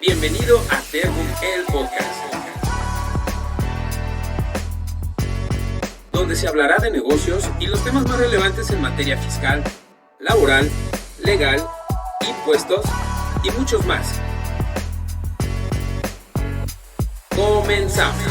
Bienvenido a Tergum, el podcast, donde se hablará de negocios y los temas más relevantes en materia fiscal, laboral, legal, impuestos y muchos más. Comenzamos.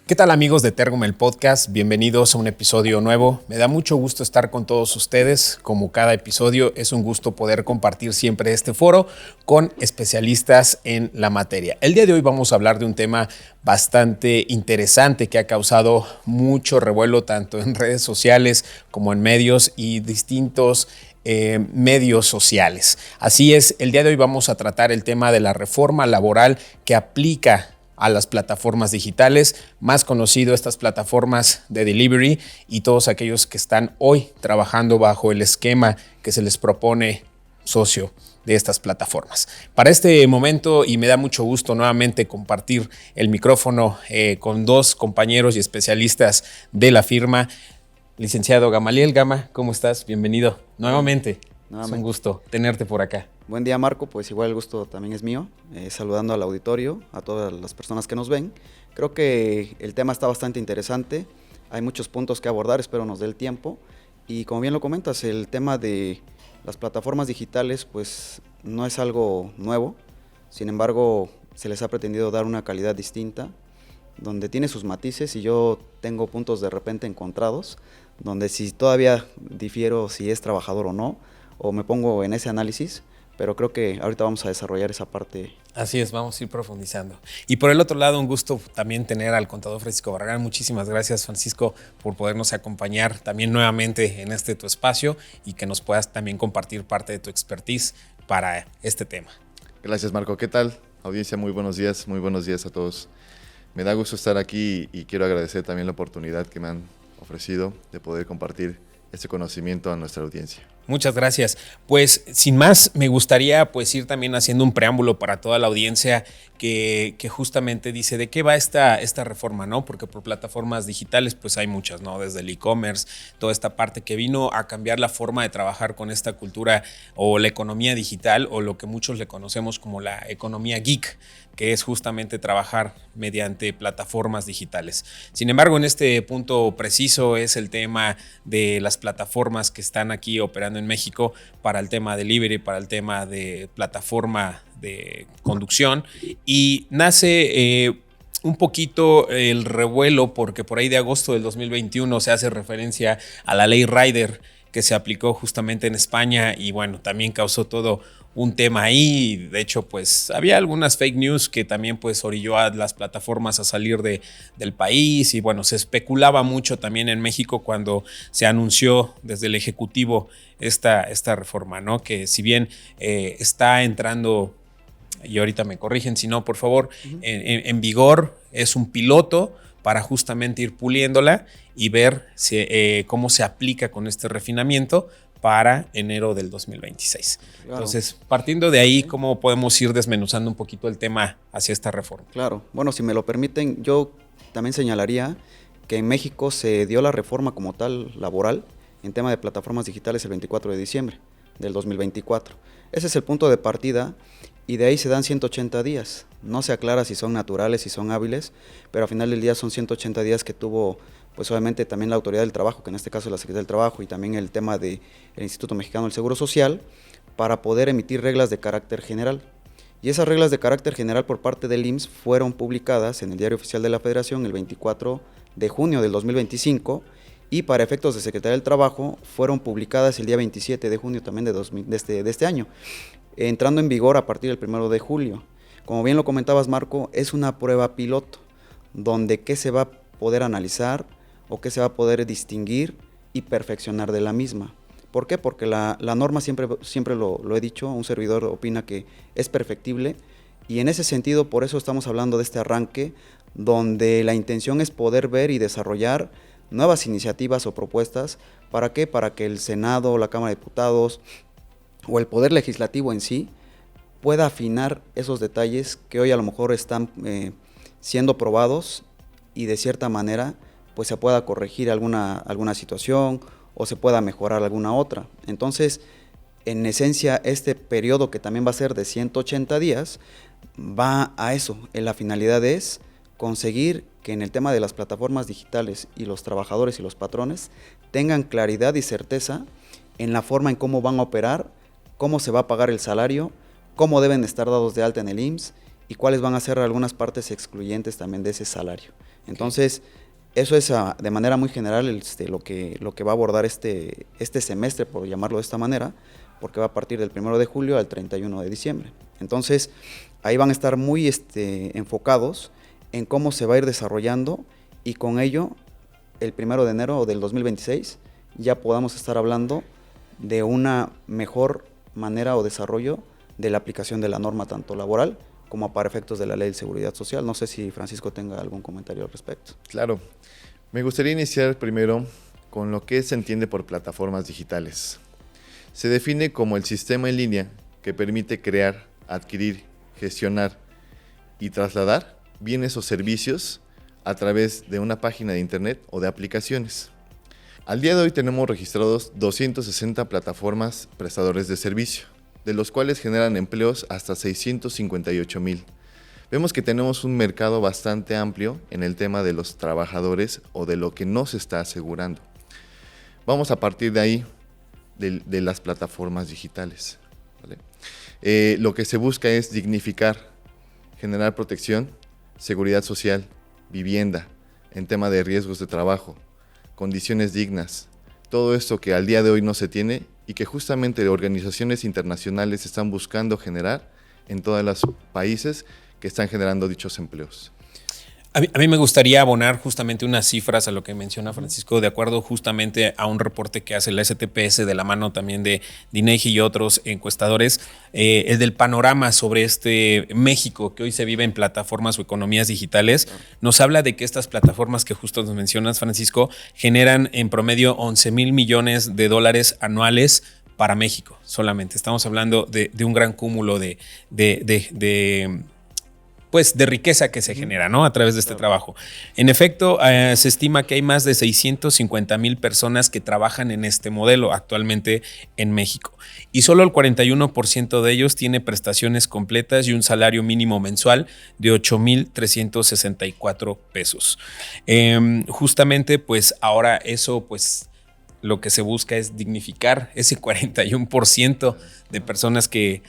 ¿Qué tal, amigos de Tergum, el podcast? Bienvenidos a un episodio nuevo. Me da mucho gusto estar con todos ustedes. Como cada episodio, es un gusto poder compartir siempre este foro con especialistas en la materia. El día de hoy vamos a hablar de un tema bastante interesante que ha causado mucho revuelo tanto en redes sociales como en medios y distintos medios sociales. Así es, el día de hoy vamos a tratar el tema de la reforma laboral que aplica a las plataformas digitales, más conocido estas plataformas de delivery y todos aquellos que están hoy trabajando bajo el esquema que se les propone socio de estas plataformas. Para este momento, y me da mucho gusto nuevamente compartir el micrófono con dos compañeros y especialistas de la firma. Licenciado Gamaliel Gama, ¿cómo estás? Bienvenido nuevamente. Es un gusto tenerte por acá. Buen día, Marco, pues igual el gusto también es mío, saludando al auditorio, a todas las personas que nos ven. Creo que el tema está bastante interesante, hay muchos puntos que abordar, espero nos dé el tiempo. Y como bien lo comentas, el tema de las plataformas digitales pues no es algo nuevo, sin embargo se les ha pretendido dar una calidad distinta, donde tiene sus matices y yo tengo puntos de repente encontrados, donde si todavía difiero si es trabajador o no, o me pongo en ese análisis, pero creo que ahorita vamos a desarrollar esa parte. Así es, vamos a ir profundizando. Y por el otro lado, un gusto también tener al contador Francisco Barragán. Muchísimas gracias, Francisco, por podernos acompañar también nuevamente en tu espacio y que nos puedas también compartir parte de tu expertise para este tema. Gracias, Marco. ¿Qué tal? Audiencia, muy buenos días a todos. Me da gusto estar aquí y quiero agradecer también la oportunidad que me han ofrecido de poder compartir este conocimiento a nuestra audiencia. Muchas gracias. Pues sin más, me gustaría pues ir también haciendo un preámbulo para toda la audiencia que justamente dice de qué va esta reforma, ¿no? Porque por plataformas digitales pues hay muchas, ¿no? Desde el e-commerce, toda esta parte que vino a cambiar la forma de trabajar con esta cultura o la economía digital o lo que muchos le conocemos como la economía geek, que es justamente trabajar mediante plataformas digitales. Sin embargo, en este punto preciso es el tema de las plataformas que están aquí operando en México para el tema delivery, para el tema de plataforma de conducción, y nace un poquito el revuelo porque por ahí de agosto del 2021 se hace referencia a la ley Rider que se aplicó justamente en España y bueno, también causó todo un tema ahí. De hecho, pues había algunas fake news que también pues orilló a las plataformas a salir del país y bueno, se especulaba mucho también en México cuando se anunció desde el Ejecutivo esta reforma, ¿no? Que si bien está entrando, y ahorita me corrigen si no, por favor, en vigor, es un piloto para justamente ir puliéndola y ver cómo se aplica con este refinamiento para enero del 2026. Claro. Entonces, partiendo de ahí, ¿cómo podemos ir desmenuzando un poquito el tema hacia esta reforma? Claro, bueno, si me lo permiten, yo también señalaría que en México se dio la reforma como tal laboral en tema de plataformas digitales el 24 de diciembre del 2024. Ese es el punto de partida y de ahí se dan 180 días. No se aclara si son naturales, si son hábiles, pero al final del día son 180 días que tuvo pues obviamente también la Autoridad del Trabajo, que en este caso es la Secretaría del Trabajo, y también el tema del Instituto Mexicano del Seguro Social, para poder emitir reglas de carácter general. Y esas reglas de carácter general por parte del IMSS fueron publicadas en el Diario Oficial de la Federación el 24 de junio del 2025 y para efectos de Secretaría del Trabajo fueron publicadas el día 27 de junio también de este año, entrando en vigor a partir del 1 de julio. Como bien lo comentabas, Marco, es una prueba piloto, donde qué se va a poder analizar o qué se va a poder distinguir y perfeccionar de la misma. ¿Por qué? Porque la norma siempre lo he dicho, un servidor opina que es perfectible y en ese sentido por eso estamos hablando de este arranque donde la intención es poder ver y desarrollar nuevas iniciativas o propuestas. ¿Para qué? Para que el Senado, la Cámara de Diputados o el Poder Legislativo en sí pueda afinar esos detalles que hoy a lo mejor están siendo probados y de cierta manera pues se pueda corregir alguna situación o se pueda mejorar alguna otra. Entonces, en esencia, este periodo que también va a ser de 180 días, va a eso. La finalidad es conseguir que en el tema de las plataformas digitales y los trabajadores y los patrones tengan claridad y certeza en la forma en cómo van a operar, cómo se va a pagar el salario, cómo deben estar dados de alta en el IMSS y cuáles van a ser algunas partes excluyentes también de ese salario. Entonces, eso es de manera muy general lo que va a abordar este semestre, por llamarlo de esta manera, porque va a partir del 1 de julio al 31 de diciembre. Entonces, ahí van a estar muy enfocados en cómo se va a ir desarrollando y con ello, el 1 de enero del 2026, ya podamos estar hablando de una mejor manera o desarrollo de la aplicación de la norma tanto laboral como para efectos de la Ley de Seguridad Social. No sé si Francisco tenga algún comentario al respecto. Claro. Me gustaría iniciar primero con lo que se entiende por plataformas digitales. Se define como el sistema en línea que permite crear, adquirir, gestionar y trasladar bienes o servicios a través de una página de internet o de aplicaciones. Al día de hoy tenemos registrados 260 plataformas prestadores de servicio, de los cuales generan empleos hasta 658,000. Vemos que tenemos un mercado bastante amplio en el tema de los trabajadores o de lo que no se está asegurando. Vamos a partir de ahí, de las plataformas digitales, ¿vale? Lo que se busca es dignificar, generar protección, seguridad social, vivienda, en tema de riesgos de trabajo, condiciones dignas, todo esto que al día de hoy no se tiene y que justamente organizaciones internacionales están buscando generar en todos los países que están generando dichos empleos. A mí me gustaría abonar justamente unas cifras a lo que menciona Francisco, de acuerdo justamente a un reporte que hace la STPS de la mano también de INEGI y otros encuestadores, el del panorama sobre este México que hoy se vive en plataformas o economías digitales. Nos habla de que estas plataformas que justo nos mencionas, Francisco, generan en promedio 11,000 millones de dólares anuales para México solamente. Estamos hablando de un gran cúmulo de riqueza que se genera, ¿no? A través de este trabajo. En efecto, se estima que hay más de 650,000 personas que trabajan en este modelo actualmente en México. Y solo el 41% de ellos tiene prestaciones completas y un salario mínimo mensual de 8,364 pesos. Justamente, pues ahora eso, pues lo que se busca es dignificar ese 41% de personas que...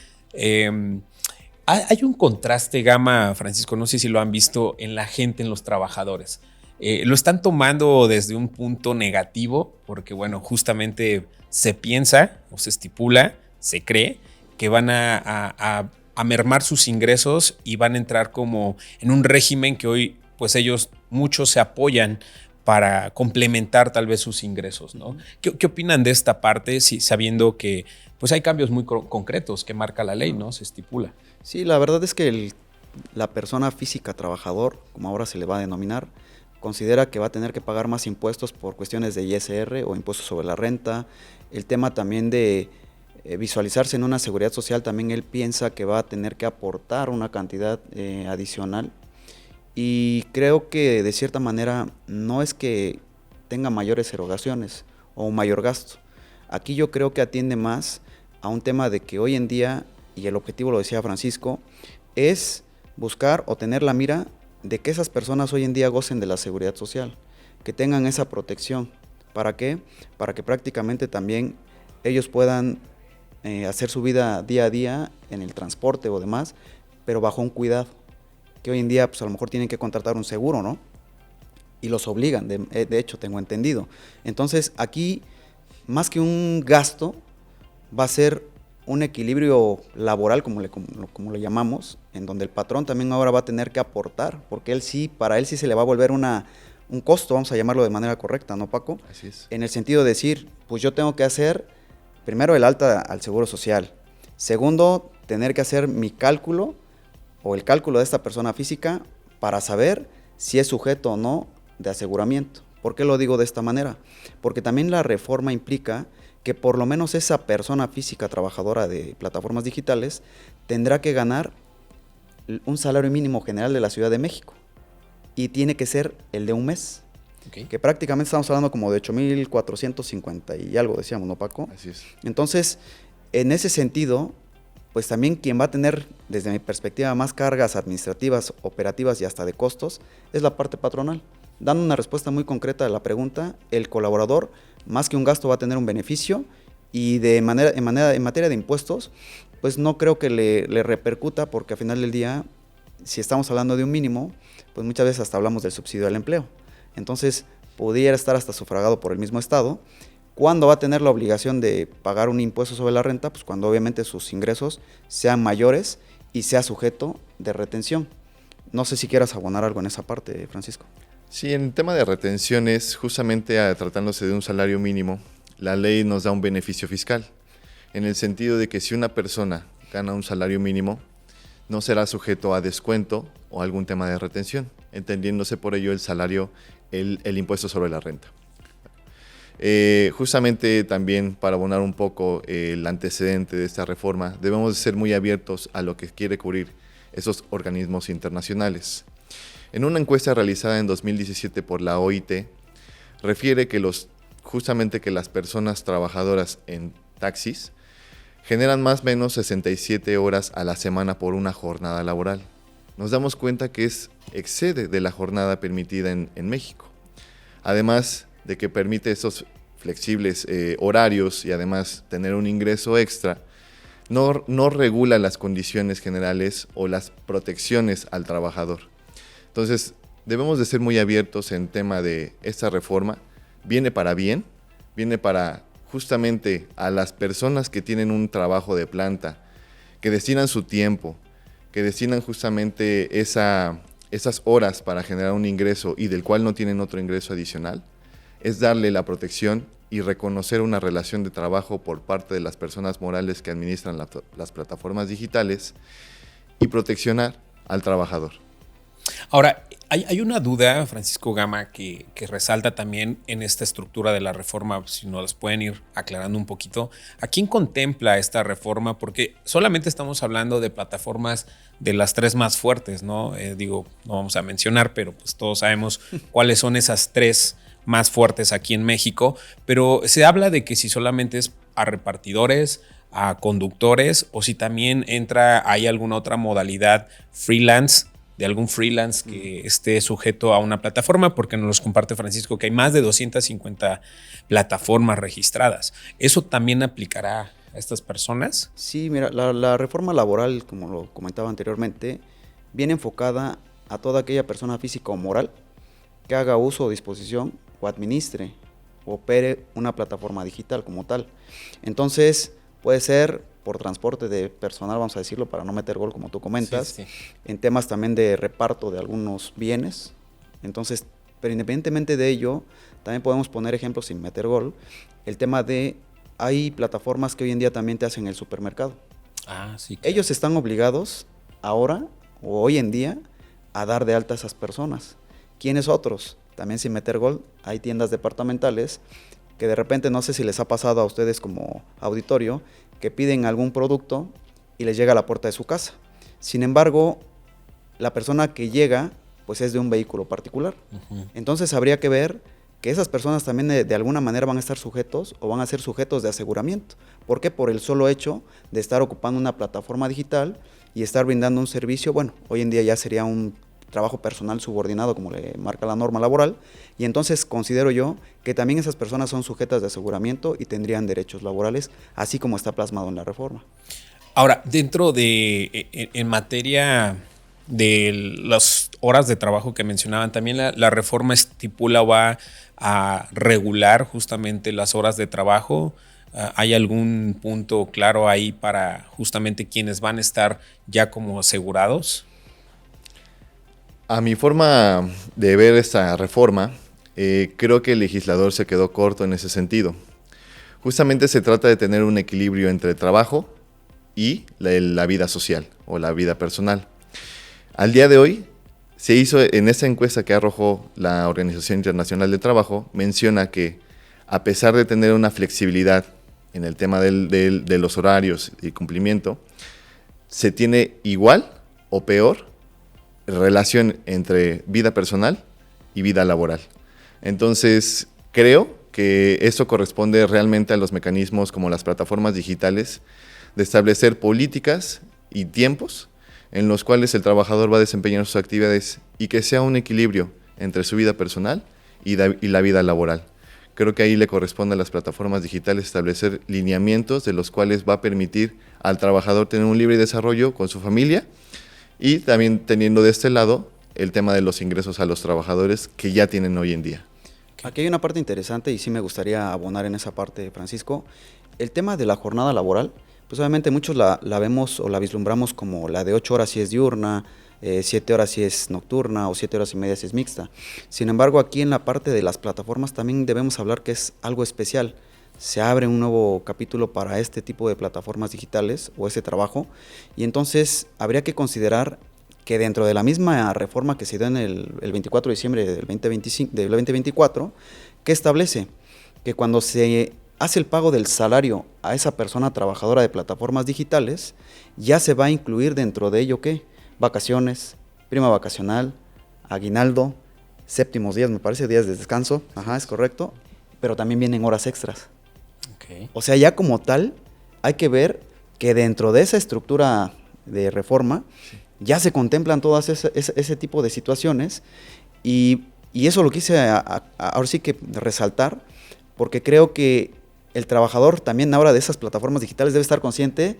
Hay un contraste, Gama, Francisco, no sé si lo han visto en la gente, en los trabajadores. Lo están tomando desde un punto negativo, porque bueno, justamente se piensa o se estipula, se cree que van a mermar sus ingresos y van a entrar como en un régimen que hoy, pues ellos muchos se apoyan para complementar tal vez sus ingresos, ¿no? ¿Qué opinan de esta parte, sabiendo que pues hay cambios muy concretos que marca la ley, ¿no? Se estipula. Sí, la verdad es que la persona física trabajador, como ahora se le va a denominar, considera que va a tener que pagar más impuestos por cuestiones de ISR o impuestos sobre la renta. El tema también de visualizarse en una seguridad social, también él piensa que va a tener que aportar una cantidad adicional. Y creo que de cierta manera no es que tenga mayores erogaciones o un mayor gasto. Aquí yo creo que atiende más a un tema de que hoy en día, y el objetivo lo decía Francisco, es buscar o tener la mira de que esas personas hoy en día gocen de la seguridad social, que tengan esa protección. ¿Para qué? Para que prácticamente también ellos puedan hacer su vida día a día en el transporte o demás, pero bajo un cuidado, que hoy en día pues a lo mejor tienen que contratar un seguro, ¿no? Y los obligan, de hecho tengo entendido. Entonces aquí, más que un gasto, va a ser un equilibrio laboral, como le llamamos, en donde el patrón también ahora va a tener que aportar, porque para él sí se le va a volver un costo, vamos a llamarlo de manera correcta, ¿no, Paco? Así es. En el sentido de decir, pues yo tengo que hacer, primero, el alta al Seguro Social. Segundo, tener que hacer mi cálculo, o el cálculo de esta persona física, para saber si es sujeto o no de aseguramiento. ¿Por qué lo digo de esta manera? Porque también la reforma implica que por lo menos esa persona física trabajadora de plataformas digitales tendrá que ganar un salario mínimo general de la Ciudad de México y tiene que ser el de un mes, que prácticamente estamos hablando como de 8,450 y algo, decíamos, ¿no, Paco? Así es. Entonces, En ese sentido, pues también quien va a tener, desde mi perspectiva, más cargas administrativas, operativas y hasta de costos, es la parte patronal. Dando una respuesta muy concreta a la pregunta, el colaborador, más que un gasto, va a tener un beneficio, y en materia de impuestos, pues no creo que le repercuta, porque al final del día, si estamos hablando de un mínimo, pues muchas veces hasta hablamos del subsidio al empleo. Entonces, pudiera estar hasta sufragado por el mismo Estado. ¿Cuándo va a tener la obligación de pagar un impuesto sobre la renta? Pues cuando obviamente sus ingresos sean mayores y sea sujeto de retención. No sé si quieras abonar algo en esa parte, Francisco. Sí, en el tema de retenciones, justamente tratándose de un salario mínimo, la ley nos da un beneficio fiscal, en el sentido de que si una persona gana un salario mínimo, no será sujeto a descuento o algún tema de retención, entendiéndose por ello el salario, el impuesto sobre la renta. Justamente también para abonar un poco el antecedente de esta reforma, debemos de ser muy abiertos a lo que quiere cubrir esos organismos internacionales. En una encuesta realizada en 2017 por la OIT, refiere que justamente que las personas trabajadoras en taxis generan más o menos 67 horas a la semana por una jornada laboral. Nos damos cuenta que excede de la jornada permitida en México. Además de que permite esos flexibles horarios y además tener un ingreso extra, no regula las condiciones generales o las protecciones al trabajador. Entonces, debemos de ser muy abiertos en tema de esta reforma. Viene para bien, viene para justamente a las personas que tienen un trabajo de planta, que destinan su tiempo, que destinan justamente esas horas para generar un ingreso y del cual no tienen otro ingreso adicional, es darle la protección y reconocer una relación de trabajo por parte de las personas morales que administran las plataformas digitales y proteccionar al trabajador. Ahora, hay una duda, Francisco Gama, que resalta también en esta estructura de la reforma, si nos las pueden ir aclarando un poquito. ¿A quién contempla esta reforma? Porque solamente estamos hablando de plataformas de las tres más fuertes, ¿no? No vamos a mencionar, pero pues todos sabemos cuáles son esas tres más fuertes aquí en México, pero se habla de que si solamente es a repartidores, a conductores, o si también hay alguna otra modalidad freelance, de algún freelance que esté sujeto a una plataforma, porque nos comparte Francisco que hay más de 250 plataformas registradas. ¿Eso también aplicará a estas personas? Sí, mira, la reforma laboral, como lo comentaba anteriormente, viene enfocada a toda aquella persona física o moral que haga uso o disposición o administre o opere una plataforma digital como tal. Entonces, puede ser por transporte de personal, vamos a decirlo, para no meter gol, como tú comentas, sí. En temas también de reparto de algunos bienes. Entonces, pero independientemente de ello, también podemos poner ejemplos sin meter gol, el tema de, hay plataformas que hoy en día también te hacen el supermercado. Sí. Claro. Ellos están obligados ahora, o hoy en día, a dar de alta a esas personas. ¿Quiénes otros? También sin meter gol, hay tiendas departamentales que de repente, no sé si les ha pasado a ustedes como auditorio, que piden algún producto y les llega a la puerta de su casa. Sin embargo, la persona que llega, pues es de un vehículo particular. Entonces habría que ver que esas personas también de alguna manera van a estar sujetos o van a ser sujetos de aseguramiento. ¿Por qué? Por el solo hecho de estar ocupando una plataforma digital y estar brindando un servicio. Bueno, hoy en día ya sería un trabajo personal subordinado, como le marca la norma laboral, y entonces considero yo que también esas personas son sujetas de aseguramiento y tendrían derechos laborales, así como está plasmado en la reforma. Ahora, dentro en materia de las horas de trabajo que mencionaban, también la reforma estipula o va a regular justamente las horas de trabajo. ¿Hay algún punto claro ahí para justamente quienes van a estar ya como asegurados? A mi forma de ver esta reforma, creo que el legislador se quedó corto en ese sentido. Justamente se trata de tener un equilibrio entre trabajo y la vida social o la vida personal. Al día de hoy, se hizo en esta encuesta que arrojó la Organización Internacional del Trabajo, menciona que a pesar de tener una flexibilidad en el tema de los horarios y cumplimiento, se tiene igual o peor relación entre vida personal y vida laboral. Entonces, creo que esto corresponde realmente a los mecanismos como las plataformas digitales de establecer políticas y tiempos en los cuales el trabajador va a desempeñar sus actividades y que sea un equilibrio entre su vida personal y la vida laboral. Creo que ahí le corresponde a las plataformas digitales establecer lineamientos de los cuales va a permitir al trabajador tener un libre desarrollo con su familia y también teniendo de este lado el tema de los ingresos a los trabajadores que ya tienen hoy en día. Aquí hay una parte interesante y sí me gustaría abonar en esa parte, Francisco. El tema de la jornada laboral, pues obviamente muchos la vemos o la vislumbramos como la de 8 horas si es diurna, 7 horas si es nocturna o 7 horas y media si es mixta. Sin embargo, aquí en la parte de las plataformas también debemos hablar que es algo especial. Se abre un nuevo capítulo para este tipo de plataformas digitales o ese trabajo y entonces habría que considerar que dentro de la misma reforma que se dio en el 24 de diciembre del 2024, que establece que cuando se hace el pago del salario a esa persona trabajadora de plataformas digitales, ya se va a incluir dentro de ello ¿qué? Vacaciones, prima vacacional, aguinaldo, séptimos días, me parece, días de descanso, ajá, es correcto, pero también vienen horas extras. Okay. O sea, ya como tal, hay que ver que dentro de esa estructura de reforma, ya se contemplan todas ese tipo de situaciones y eso lo quise ahora sí que resaltar, porque creo que el trabajador también ahora de esas plataformas digitales debe estar consciente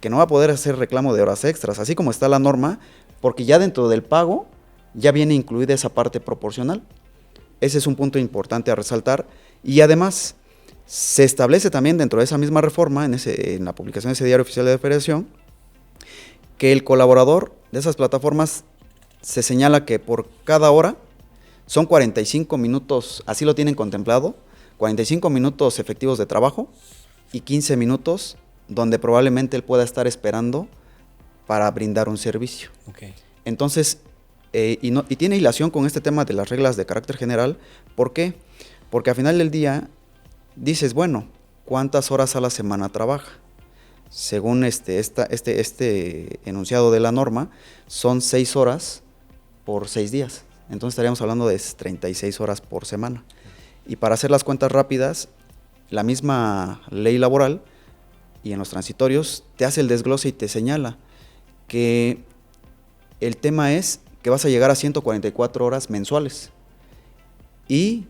que no va a poder hacer reclamo de horas extras, así como está la norma, porque ya dentro del pago ya viene incluida esa parte proporcional. Ese es un punto importante a resaltar y además se establece también dentro de esa misma reforma, en la publicación de ese diario oficial de la Federación, que el colaborador de esas plataformas se señala que por cada hora son 45 minutos, así lo tienen contemplado, 45 minutos efectivos de trabajo y 15 minutos donde probablemente él pueda estar esperando para brindar un servicio. Okay. Entonces, y tiene hilación con este tema de las reglas de carácter general. ¿Por qué? Porque al final del día dices, bueno, ¿cuántas horas a la semana trabaja? Según este enunciado de la norma, son 6 horas por 6 días. Entonces estaríamos hablando de 36 horas por semana. Y para hacer las cuentas rápidas, la misma ley laboral y en los transitorios te hace el desglose y te señala que el tema es que vas a llegar a 144 horas mensuales. Y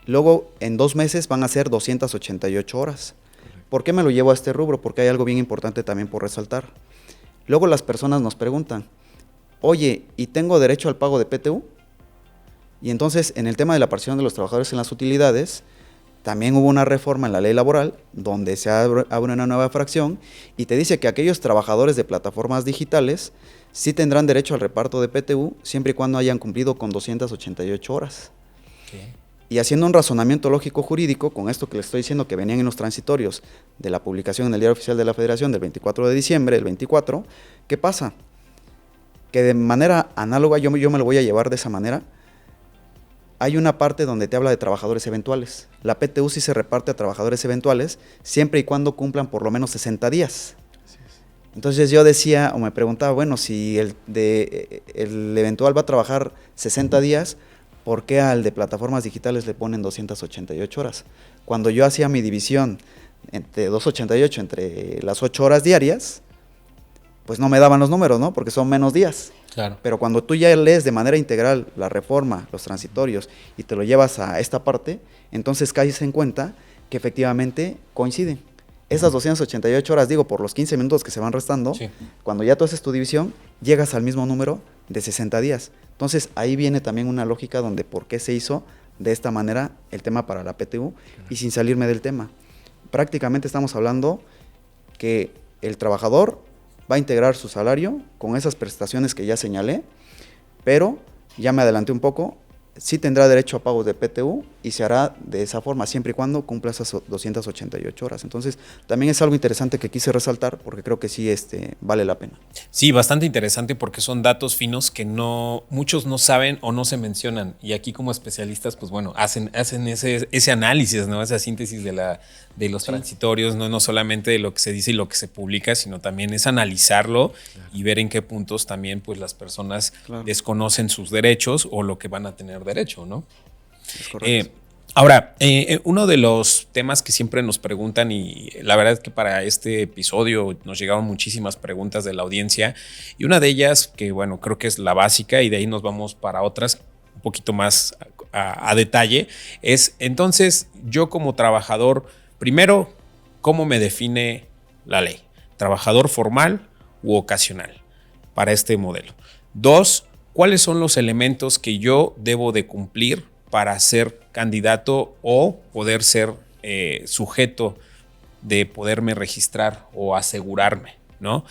luego en 2 meses van a ser 288 horas. ¿Por qué me lo llevo a este rubro? Porque hay algo bien importante también por resaltar. Luego las personas nos preguntan, oye, ¿y tengo derecho al pago de PTU? Y entonces, en el tema de la participación de los trabajadores en las utilidades, también hubo una reforma en la ley laboral donde se abre una nueva fracción y te dice que aquellos trabajadores de plataformas digitales sí tendrán derecho al reparto de PTU siempre y cuando hayan cumplido con 288 horas. Okay. Y haciendo un razonamiento lógico jurídico, con esto que les estoy diciendo que venían en los transitorios de la publicación en el Diario Oficial de la Federación del 24 de diciembre, el 24, ¿qué pasa? Que de manera análoga, yo me lo voy a llevar de esa manera, hay una parte donde te habla de trabajadores eventuales. La PTU sí se reparte a trabajadores eventuales siempre y cuando cumplan por lo menos 60 días. Entonces yo decía o me preguntaba, bueno, si el eventual va a trabajar 60 días, ¿por qué al de plataformas digitales le ponen 288 horas? Cuando yo hacía mi división entre 288 entre las 8 horas diarias, pues no me daban los números, ¿no? Porque son menos días. Claro. Pero cuando tú ya lees de manera integral la reforma, los transitorios, y te lo llevas a esta parte, entonces caes en cuenta que efectivamente coinciden. Esas 288 horas, digo, por los 15 minutos que se van restando, sí. Cuando ya tú haces tu división, llegas al mismo número de 60 días. Entonces, ahí viene también una lógica donde por qué se hizo de esta manera el tema para la PTU, y sin salirme del tema. Prácticamente estamos hablando que el trabajador va a integrar su salario con esas prestaciones que ya señalé, pero ya me adelanté un poco, sí tendrá derecho a pago de PTU y se hará de esa forma siempre y cuando cumpla esas 288 horas. Entonces, también es algo interesante que quise resaltar porque creo que sí vale la pena. Sí, bastante interesante porque son datos finos que muchos no saben o no se mencionan. Y aquí como especialistas, pues bueno, hacen ese análisis, ¿no? Esa síntesis de los transitorios, no solamente de lo que se dice y lo que se publica, sino también es analizarlo y ver en qué puntos también pues las personas desconocen sus derechos o lo que van a tener derecho, ¿no? Es correcto. Ahora, uno de los temas que siempre nos preguntan, y la verdad es que para este episodio nos llegaron muchísimas preguntas de la audiencia, y una de ellas, que bueno, creo que es la básica, y de ahí nos vamos para otras un poquito más a detalle, es entonces yo como trabajador, primero, ¿cómo me define la ley? ¿Trabajador formal u ocasional para este modelo? 2, ¿cuáles son los elementos que yo debo de cumplir para ser candidato o poder ser sujeto de poderme registrar o asegurarme, ¿no?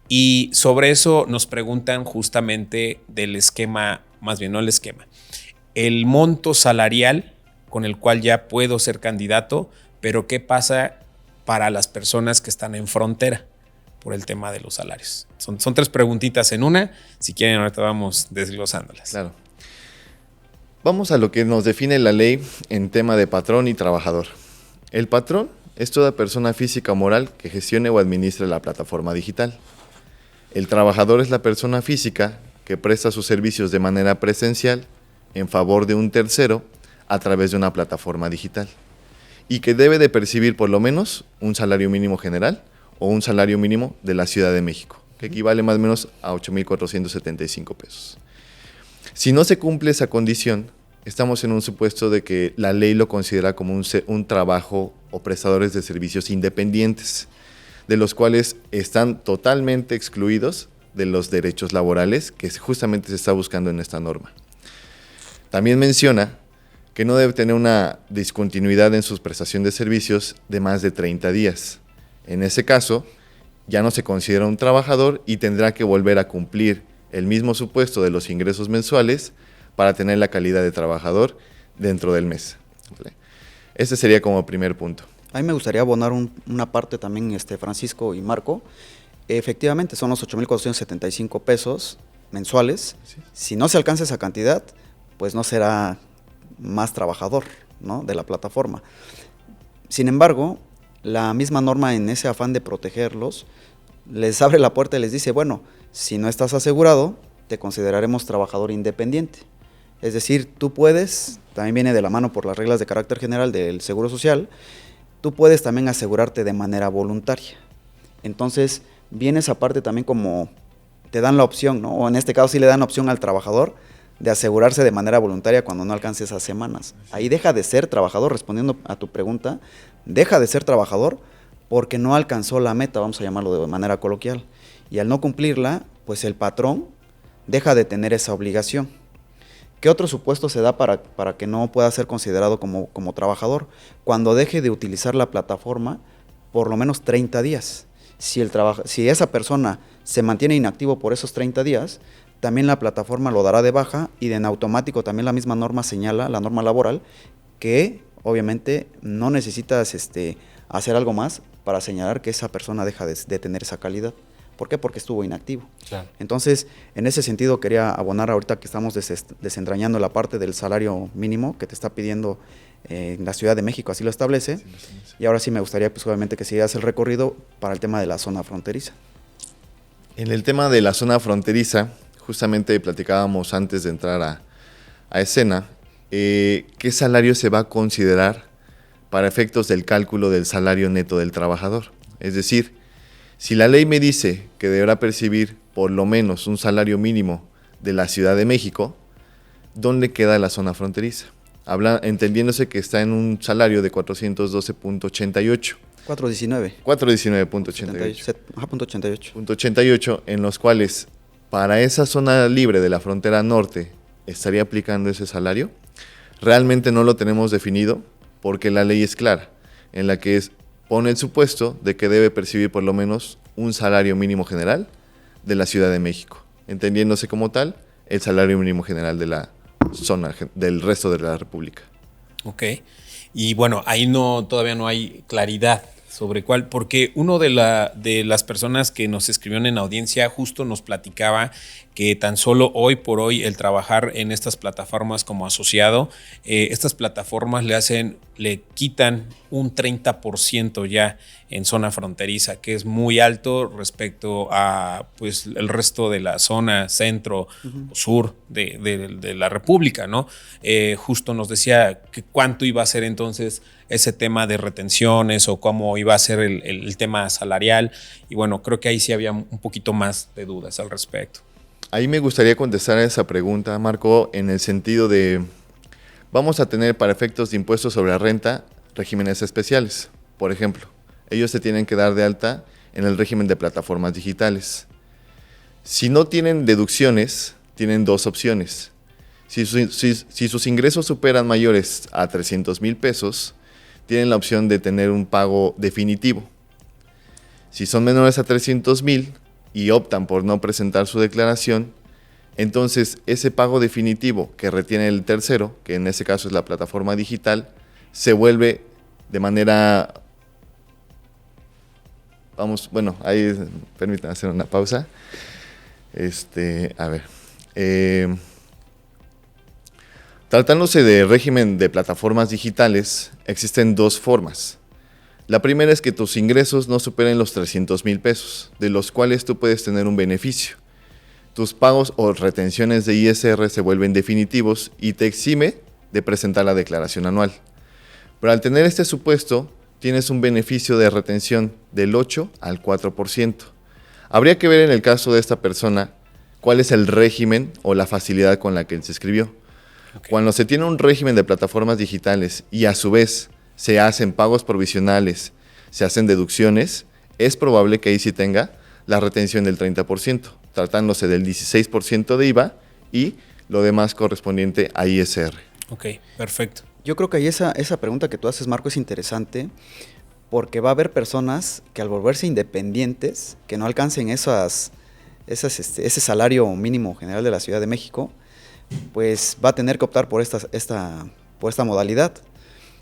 Y sobre eso nos preguntan justamente del esquema, más bien no el esquema, el monto salarial con el cual ya puedo ser candidato, pero ¿qué pasa para las personas que están en frontera por el tema de los salarios? Son 3 preguntitas en una. Si quieren, ahorita vamos desglosándolas. Claro. Vamos a lo que nos define la ley en tema de patrón y trabajador. El patrón es toda persona física o moral que gestione o administre la plataforma digital. El trabajador es la persona física que presta sus servicios de manera presencial en favor de un tercero a través de una plataforma digital y que debe de percibir por lo menos un salario mínimo general o un salario mínimo de la Ciudad de México, que equivale más o menos a 8,475 pesos. Si no se cumple esa condición, estamos en un supuesto de que la ley lo considera como un trabajo o prestadores de servicios independientes, de los cuales están totalmente excluidos de los derechos laborales que justamente se está buscando en esta norma. También menciona que no debe tener una discontinuidad en su prestación de servicios de más de 30 días. En ese caso, ya no se considera un trabajador y tendrá que volver a cumplir el mismo supuesto de los ingresos mensuales para tener la calidad de trabajador dentro del mes. Ese sería como primer punto. A mí me gustaría abonar una parte también, Francisco y Marco. Efectivamente, son los 8,475 pesos mensuales. Sí. Si no se alcanza esa cantidad, pues no será más trabajador, ¿no?, de la plataforma. Sin embargo, la misma norma, en ese afán de protegerlos, les abre la puerta y les dice, bueno, si no estás asegurado, te consideraremos trabajador independiente. Es decir, tú puedes, también viene de la mano por las reglas de carácter general del Seguro Social, tú puedes también asegurarte de manera voluntaria. Entonces, viene esa parte también como te dan la opción, ¿no? O en este caso sí le dan opción al trabajador de asegurarse de manera voluntaria cuando no alcance esas semanas. Ahí deja de ser trabajador, respondiendo a tu pregunta, deja de ser trabajador porque no alcanzó la meta, vamos a llamarlo de manera coloquial. Y al no cumplirla, pues el patrón deja de tener esa obligación. ¿Qué otro supuesto se da para que no pueda ser considerado como trabajador? Cuando deje de utilizar la plataforma por lo menos 30 días. Si esa persona se mantiene inactivo por esos 30 días, también la plataforma lo dará de baja y en automático también la misma norma señala, la norma laboral, que obviamente no necesitas hacer algo más para señalar que esa persona deja de tener esa calidad. ¿Por qué? Porque estuvo inactivo. Claro. Entonces, en ese sentido quería abonar ahorita que estamos desentrañando la parte del salario mínimo que te está pidiendo la Ciudad de México, así lo establece. Sí. Y ahora sí me gustaría, pues obviamente, que sigas el recorrido para el tema de la zona fronteriza. En el tema de la zona fronteriza, justamente platicábamos antes de entrar a escena, ¿qué salario se va a considerar para efectos del cálculo del salario neto del trabajador? Es decir, si la ley me dice que deberá percibir por lo menos un salario mínimo de la Ciudad de México, ¿dónde queda la zona fronteriza? Entendiéndose que está en un salario de 412.88. 419.88. 88, en los cuales para esa zona libre de la frontera norte estaría aplicando ese salario. Realmente no lo tenemos definido porque la ley es clara, en la que pone el supuesto de que debe percibir por lo menos un salario mínimo general de la Ciudad de México, entendiéndose como tal el salario mínimo general de la zona del resto de la República. Ok, y bueno, ahí todavía no hay claridad sobre cuál, porque uno de las personas que nos escribieron en audiencia justo nos platicaba que tan solo hoy por hoy el trabajar en estas plataformas como asociado, estas plataformas le hacen le quitan un 30% ya en zona fronteriza, que es muy alto respecto a pues, el resto de la zona centro o sur de la República, ¿no? Justo nos decía que cuánto iba a ser entonces ese tema de retenciones o cómo iba a ser el tema salarial. Y bueno, creo que ahí sí había un poquito más de dudas al respecto. Ahí me gustaría contestar a esa pregunta, Marco, en el sentido de, vamos a tener para efectos de impuestos sobre la renta regímenes especiales. Por ejemplo, ellos se tienen que dar de alta en el régimen de plataformas digitales. Si no tienen deducciones, tienen dos opciones. Si sus ingresos superan mayores a 300,000 pesos, tienen la opción de tener un pago definitivo. Si son menores a 300,000 y optan por no presentar su declaración, entonces ese pago definitivo que retiene el tercero, que en ese caso es la plataforma digital, se vuelve de manera... ahí permítanme hacer una pausa. Tratándose de régimen de plataformas digitales, existen dos formas. La primera es que tus ingresos no superen los 300,000 pesos, de los cuales tú puedes tener un beneficio. Tus pagos o retenciones de ISR se vuelven definitivos y te exime de presentar la declaración anual. Pero al tener este supuesto, tienes un beneficio de retención del 8 al 4%. Habría que ver en el caso de esta persona cuál es el régimen o la facilidad con la que él se inscribió. Okay. Cuando se tiene un régimen de plataformas digitales y a su vez se hacen pagos provisionales, se hacen deducciones, es probable que ahí sí tenga la retención del 30%, tratándose del 16% de IVA y lo demás correspondiente a ISR. Ok, perfecto. Yo creo que ahí esa pregunta que tú haces, Marco, es interesante porque va a haber personas que al volverse independientes, que no alcancen ese salario mínimo general de la Ciudad de México, pues va a tener que optar por esta modalidad.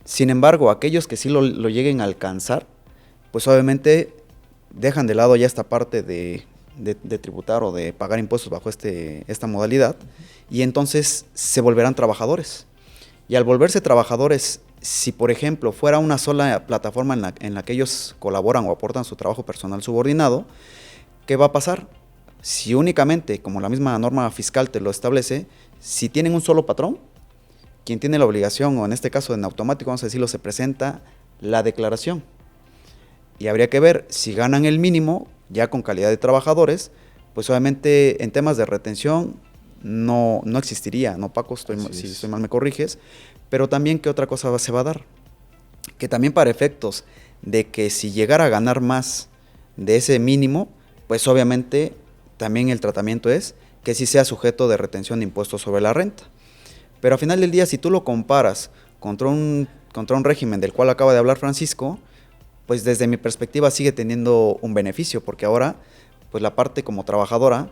Sin embargo, aquellos que sí lo lleguen a alcanzar, pues obviamente dejan de lado ya esta parte de tributar o de pagar impuestos bajo esta modalidad y entonces se volverán trabajadores. Y al volverse trabajadores, si por ejemplo fuera una sola plataforma en la que ellos colaboran o aportan su trabajo personal subordinado, ¿qué va a pasar? Si únicamente, como la misma norma fiscal te lo establece, si tienen un solo patrón, quien tiene la obligación, o en este caso en automático, vamos a decirlo, se presenta la declaración. Y habría que ver si ganan el mínimo, ya con calidad de trabajadores, pues obviamente en temas de retención no existiría, ¿no, Paco? Si estoy mal me corriges, pero también ¿qué otra cosa se va a dar? Que también para efectos de que si llegara a ganar más de ese mínimo, pues obviamente también el tratamiento es que sí sea sujeto de retención de impuestos sobre la renta. Pero al final del día, si tú lo comparas contra un régimen del cual acaba de hablar Francisco, pues desde mi perspectiva sigue teniendo un beneficio, porque ahora pues la parte como trabajadora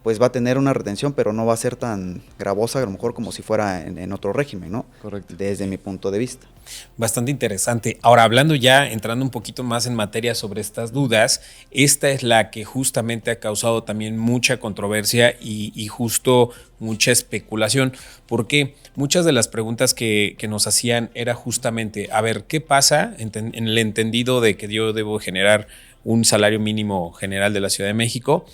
pues va a tener una retención, pero no va a ser tan gravosa a lo mejor como si fuera en otro régimen, ¿no? Correcto. Desde mi punto de vista. Bastante interesante. Ahora, hablando ya, entrando un poquito más en materia sobre estas dudas, esta es la que justamente ha causado también mucha controversia y justo mucha especulación, porque muchas de las preguntas que nos hacían era justamente, a ver, ¿qué pasa en el entendido de que yo debo generar un salario mínimo general de la Ciudad de México?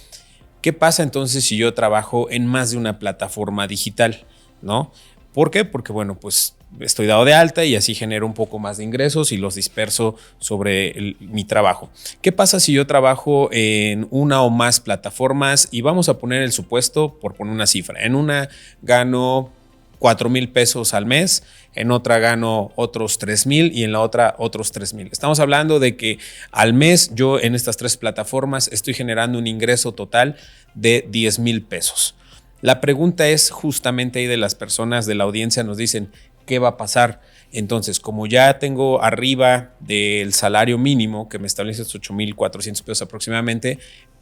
¿Qué pasa entonces si yo trabajo en más de una plataforma digital, ¿no? ¿Por qué? Porque, bueno, pues estoy dado de alta y así genero un poco más de ingresos y los disperso sobre mi trabajo. ¿Qué pasa si yo trabajo en una o más plataformas? Y vamos a poner el supuesto, por poner una cifra. En una gano 4,000 pesos al mes, en otra gano otros 3,000 y en la otra otros 3,000. Estamos hablando de que al mes yo en estas tres plataformas estoy generando un ingreso total de 10,000 pesos. La pregunta es justamente ahí de las personas de la audiencia nos dicen, ¿qué va a pasar? Entonces, como ya tengo arriba del salario mínimo que me establece 8,400 pesos aproximadamente,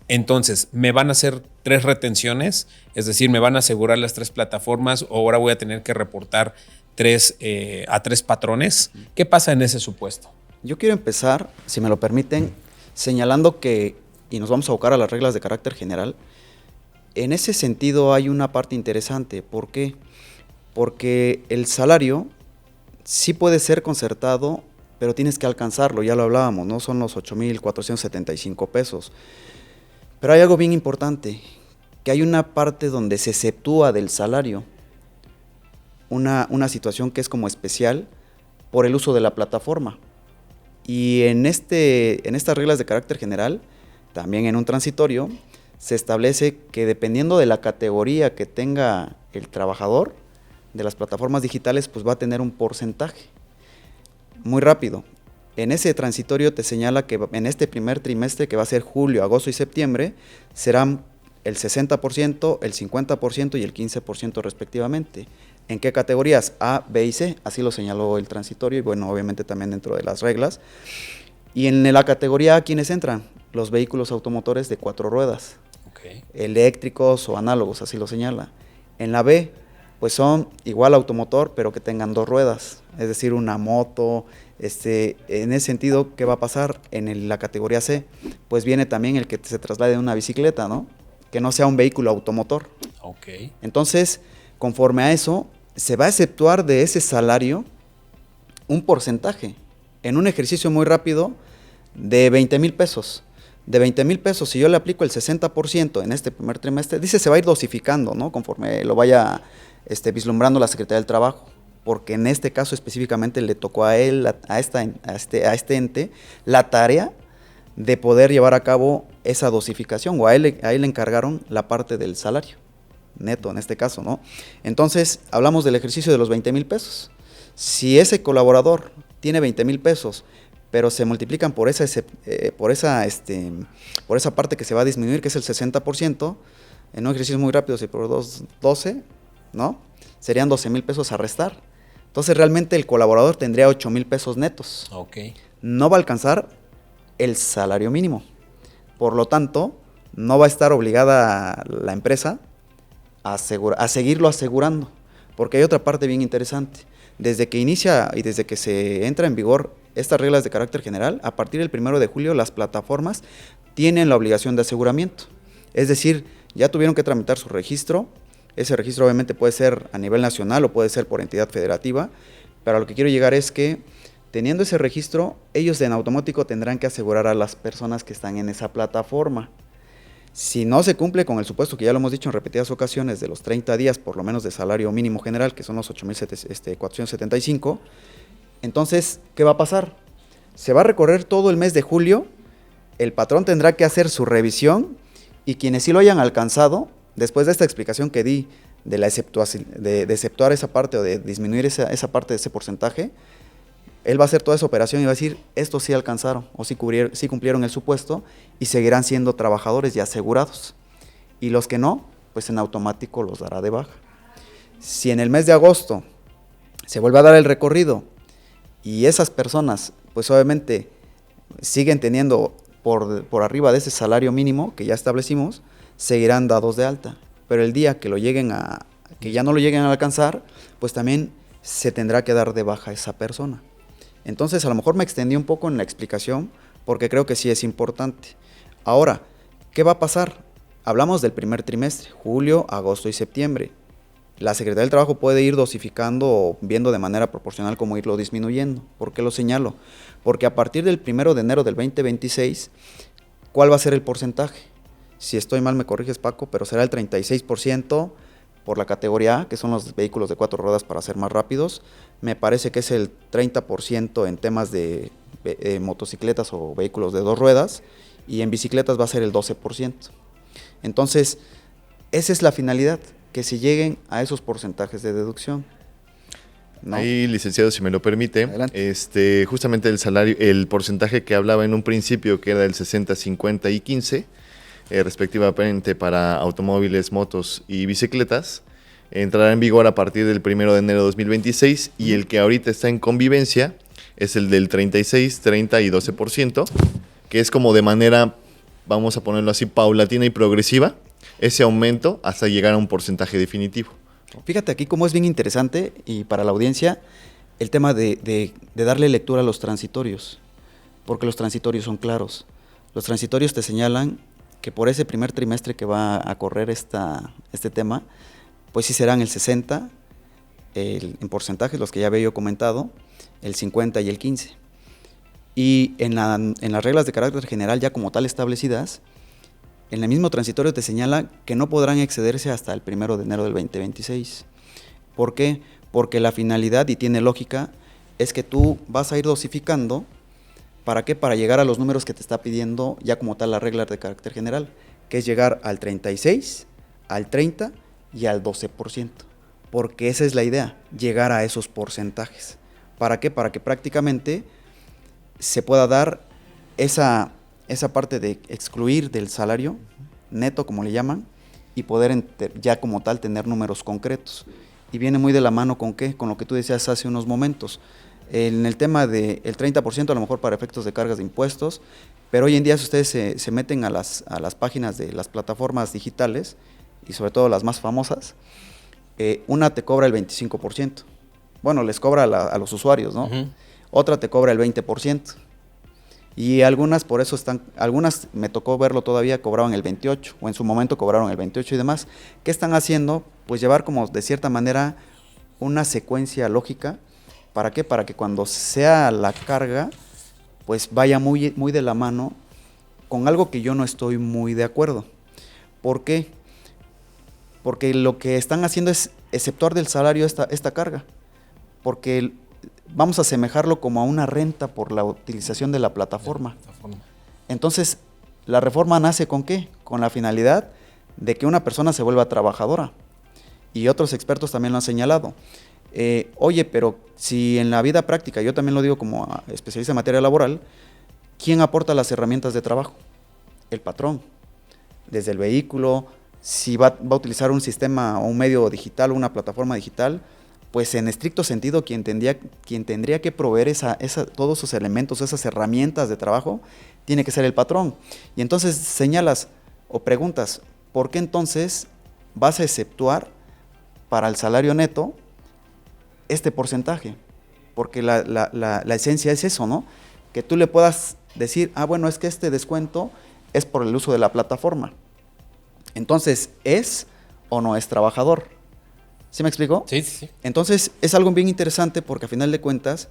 entonces, ¿me van a hacer 3 retenciones? Es decir, ¿me van a asegurar las 3 plataformas o ahora voy a tener que reportar a 3 patrones? ¿Qué pasa en ese supuesto? Yo quiero empezar, si me lo permiten, señalando que, y nos vamos a abocar a las reglas de carácter general, en ese sentido hay una parte interesante. ¿Por qué? Porque el salario sí puede ser concertado, pero tienes que alcanzarlo, ya lo hablábamos, ¿no? Son los 8,475 pesos. Pero hay algo bien importante, que hay una parte donde se exceptúa del salario, una situación que es como especial por el uso de la plataforma. Y en estas reglas de carácter general, también en un transitorio, se establece que dependiendo de la categoría que tenga el trabajador de las plataformas digitales, pues va a tener un porcentaje. Muy rápido. En ese transitorio te señala que en este primer trimestre, que va a ser julio, agosto y septiembre, serán el 60%, el 50% y el 15% respectivamente. ¿En qué categorías? A, B y C, así lo señaló el transitorio y bueno, obviamente también dentro de las reglas. Y en la categoría A, ¿quiénes entran? Los vehículos automotores de 4 ruedas, eléctricos o análogos, así lo señala. En la B, pues son igual automotor, pero que tengan 2 ruedas, es decir, una moto. En ese sentido, ¿qué va a pasar? En la categoría C, pues viene también el que se traslade en una bicicleta, ¿no? Que no sea un vehículo automotor. Entonces, conforme a eso, se va a exceptuar de ese salario un porcentaje, en un ejercicio muy rápido, de 20,000 pesos. De 20,000 pesos, si yo le aplico el 60% en este primer trimestre, dice se va a ir dosificando, ¿no? Conforme lo vaya vislumbrando la Secretaría del Trabajo, porque en este caso específicamente le tocó a él, a este ente, la tarea de poder llevar a cabo esa dosificación, o a él le encargaron la parte del salario neto en este caso, ¿no? Entonces, hablamos del ejercicio de los 20,000 pesos. Si ese colaborador tiene 20,000 pesos, pero se multiplican por esa parte que se va a disminuir, que es el 60%, en un ejercicio muy rápido, si por 12, ¿no? Serían 12,000 pesos a restar. Entonces, realmente el colaborador tendría 8,000 pesos netos. No va a alcanzar el salario mínimo. Por lo tanto, no va a estar obligada la empresa a seguirlo asegurando, porque hay otra parte bien interesante. Desde que inicia y desde que se entra en vigor estas reglas de carácter general, a partir del 1 de julio las plataformas tienen la obligación de aseguramiento. Es decir, ya tuvieron que tramitar su registro. Ese registro obviamente puede ser a nivel nacional o puede ser por entidad federativa, pero a lo que quiero llegar es que teniendo ese registro, ellos en automático tendrán que asegurar a las personas que están en esa plataforma. Si no se cumple con el supuesto que ya lo hemos dicho en repetidas ocasiones de los 30 días por lo menos de salario mínimo general, que son los 8,475, entonces, ¿qué va a pasar? Se va a recorrer todo el mes de julio, el patrón tendrá que hacer su revisión y quienes sí lo hayan alcanzado, después de esta explicación que di de exceptuar esa parte o de disminuir esa parte de ese porcentaje, él va a hacer toda esa operación y va a decir, estos sí alcanzaron o sí cumplieron el supuesto y seguirán siendo trabajadores y asegurados. Y los que no, pues en automático los dará de baja. Si en el mes de agosto se vuelve a dar el recorrido y esas personas, pues obviamente siguen teniendo por arriba de ese salario mínimo que ya establecimos, seguirán dados de alta. Pero el día que que ya no lo lleguen a alcanzar, pues también se tendrá que dar de baja a esa persona. Entonces, a lo mejor me extendí un poco en la explicación, porque creo que sí es importante. Ahora, ¿qué va a pasar? Hablamos del primer trimestre, julio, agosto y septiembre. La Secretaría del Trabajo puede ir dosificando o viendo de manera proporcional cómo irlo disminuyendo. ¿Por qué lo señalo? Porque a partir del 1 de enero del 2026, ¿cuál va a ser el porcentaje? Si estoy mal me corriges, Paco, pero será el 36% por la categoría A, que son los vehículos de 4 ruedas para ser más rápidos. Me parece que es el 30% en temas de motocicletas o vehículos de 2 ruedas, y en bicicletas va a ser el 12%. Entonces, esa es la finalidad, que se lleguen a esos porcentajes de deducción, ¿no? Ahí, licenciado, si me lo permite, justamente el salario, el porcentaje que hablaba en un principio, que era el 60, 50 y 15, respectivamente para automóviles, motos y bicicletas, entrará en vigor a partir del 1 de enero de 2026, y el que ahorita está en convivencia es el del 36, 30 y 12%, que es como de manera, vamos a ponerlo así, paulatina y progresiva, ese aumento hasta llegar a un porcentaje definitivo. Fíjate aquí cómo es bien interesante, y para la audiencia, el tema de darle lectura a los transitorios, porque los transitorios son claros. Los transitorios te señalan que por ese primer trimestre que va a correr este tema, pues sí serán el 60, en porcentajes, los que ya había yo comentado, el 50 y el 15. Y en las reglas de carácter general ya como tal establecidas, en el mismo transitorio te señala que no podrán excederse hasta el 1 de enero del 2026. ¿Por qué? Porque la finalidad, y tiene lógica, es que tú vas a ir dosificando. ¿Para qué? Para llegar a los números que te está pidiendo ya como tal la regla de carácter general, que es llegar al 36, al 30 y al 12%. Porque esa es la idea, llegar a esos porcentajes. ¿Para qué? Para que prácticamente se pueda dar esa parte de excluir del salario neto, como le llaman, y poder ya como tal tener números concretos. Y viene muy de la mano con ¿qué? Con lo que tú decías hace unos momentos. En el tema del 30% a lo mejor para efectos de cargas de impuestos, pero hoy en día si ustedes se meten a las páginas de las plataformas digitales, y sobre todo las más famosas, una te cobra el 25%. Bueno, les cobra a los usuarios, ¿no? Uh-huh. Otra te cobra el 20%. Y algunas, por eso algunas me tocó verlo todavía, cobraban el 28%, o en su momento cobraron el 28% y demás. ¿Qué están haciendo? Pues llevar como de cierta manera una secuencia lógica. ¿Para qué? Para que cuando sea la carga, pues vaya muy, muy de la mano con algo que yo no estoy muy de acuerdo. ¿Por qué? Porque lo que están haciendo es exceptuar del salario esta carga. Porque vamos a asemejarlo como a una renta por la utilización de la plataforma. Entonces, la reforma nace ¿con qué? Con la finalidad de que una persona se vuelva trabajadora. Y otros expertos también lo han señalado. Oye, pero si en la vida práctica, yo también lo digo como especialista en materia laboral, ¿quién aporta las herramientas de trabajo? El patrón. Desde el vehículo, si va a utilizar un sistema o un medio digital o una plataforma digital, pues en estricto sentido quien tendría que proveer todos esos elementos, esas herramientas de trabajo, tiene que ser el patrón. Y entonces señalas o preguntas, ¿por qué entonces vas a exceptuar para el salario neto este porcentaje? Porque la esencia es eso, ¿no? Que tú le puedas decir, bueno, es que este descuento es por el uso de la plataforma. Entonces, ¿es o no es trabajador? ¿Sí me explico? Sí, sí, sí. Entonces, es algo bien interesante porque a final de cuentas,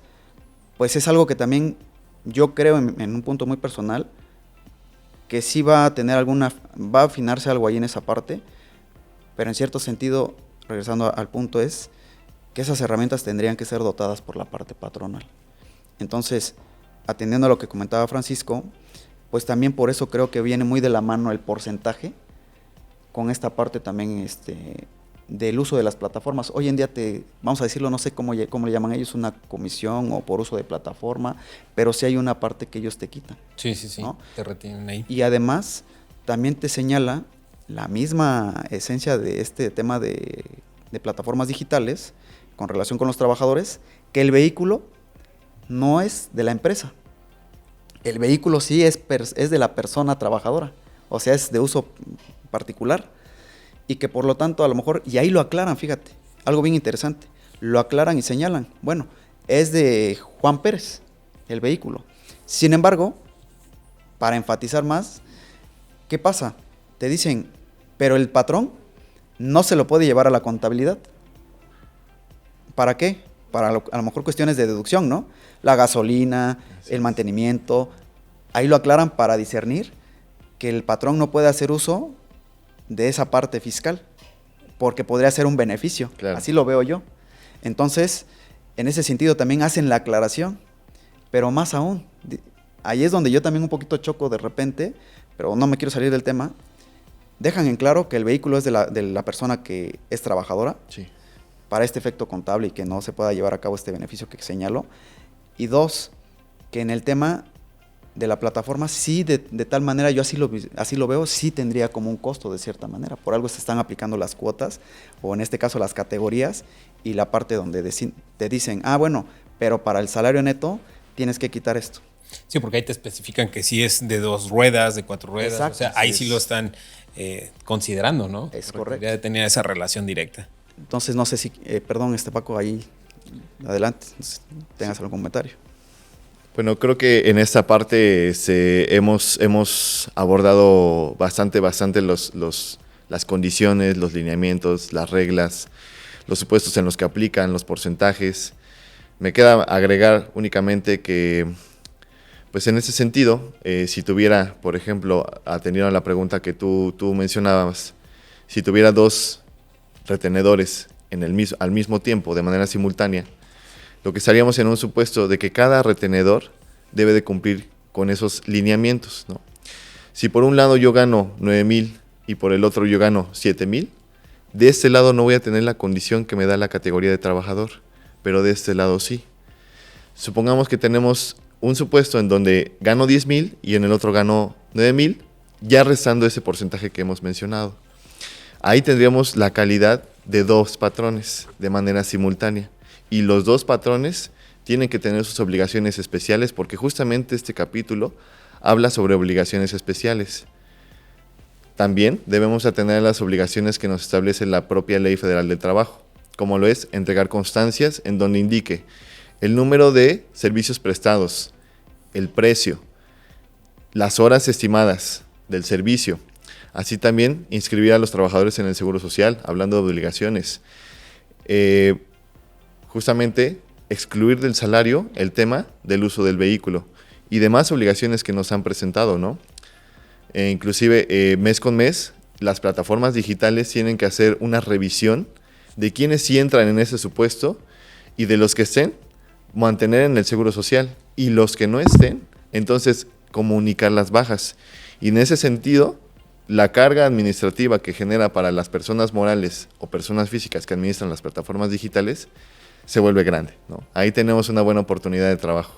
pues es algo que también yo creo en un punto muy personal, que sí va a afinarse algo ahí en esa parte, pero en cierto sentido, regresando al punto, es que esas herramientas tendrían que ser dotadas por la parte patronal. Entonces, atendiendo a lo que comentaba Francisco, pues también por eso creo que viene muy de la mano el porcentaje con esta parte también del uso de las plataformas. Hoy en día vamos a decirlo, no sé cómo le llaman ellos, una comisión o por uso de plataforma, pero sí hay una parte que ellos te quitan. Sí, sí, sí, ¿no? Te retienen ahí. Y además también te señala la misma esencia de este tema de plataformas digitales con relación con los trabajadores, que el vehículo no es de la empresa. El vehículo sí es de la persona trabajadora, o sea, es de uso particular. Y que por lo tanto a lo mejor, y ahí lo aclaran, fíjate, algo bien interesante, lo aclaran y señalan, bueno, es de Juan Pérez, el vehículo. Sin embargo, para enfatizar más, ¿qué pasa? Te dicen, pero el patrón no se lo puede llevar a la contabilidad. ¿Para qué? Para a lo mejor cuestiones de deducción, ¿no? La gasolina, el mantenimiento, ahí lo aclaran para discernir que el patrón no puede hacer uso de esa parte fiscal, porque podría ser un beneficio, claro. Así lo veo yo. Entonces, en ese sentido también hacen la aclaración, pero más aún, ahí es donde yo también un poquito choco de repente, pero no me quiero salir del tema, dejan en claro que el vehículo es de la persona que es trabajadora, sí, para este efecto contable y que no se pueda llevar a cabo este beneficio que señaló, y dos, que en el tema de la plataforma, sí, de tal manera, yo así lo veo, sí tendría como un costo de cierta manera. Por algo se están aplicando las cuotas, o en este caso las categorías, y la parte donde te dicen, bueno, pero para el salario neto tienes que quitar esto. Sí, porque ahí te especifican que sí es de 2 ruedas, de 4 ruedas. Exacto, o sea, ahí sí lo están considerando, ¿no? Es correcto. Ya tenía esa relación directa. Entonces, no sé si, perdón, Paco, ahí, adelante, tengas algún comentario. Bueno, creo que en esta parte hemos abordado bastante las condiciones, los lineamientos, las reglas, los supuestos en los que aplican, los porcentajes. Me queda agregar únicamente que, pues en ese sentido, si tuviera, por ejemplo, atendiendo a la pregunta que tú mencionabas, si tuviera 2 retenedores al mismo tiempo, de manera simultánea, lo que estaríamos en un supuesto de que cada retenedor debe de cumplir con esos lineamientos, ¿no? Si por un lado yo gano 9,000 y por el otro yo gano 7,000, de este lado no voy a tener la condición que me da la categoría de trabajador, pero de este lado sí. Supongamos que tenemos un supuesto en donde gano 10,000 y en el otro gano 9,000, ya restando ese porcentaje que hemos mencionado. Ahí tendríamos la calidad de 2 patrones de manera simultánea, y los 2 patrones tienen que tener sus obligaciones especiales, porque justamente este capítulo habla sobre obligaciones especiales. También debemos atender a las obligaciones que nos establece la propia Ley Federal del Trabajo, como lo es entregar constancias en donde indique el número de servicios prestados, el precio, las horas estimadas del servicio, así también inscribir a los trabajadores en el Seguro Social, hablando de obligaciones. Justamente excluir del salario el tema del uso del vehículo y demás obligaciones que nos han presentado, ¿no? Inclusive mes con mes las plataformas digitales tienen que hacer una revisión de quienes sí entran en ese supuesto y de los que estén, mantener en el Seguro Social, y los que no estén, entonces comunicar las bajas. Y en ese sentido, la carga administrativa que genera para las personas morales o personas físicas que administran las plataformas digitales se vuelve grande, ¿no? Ahí tenemos una buena oportunidad de trabajo.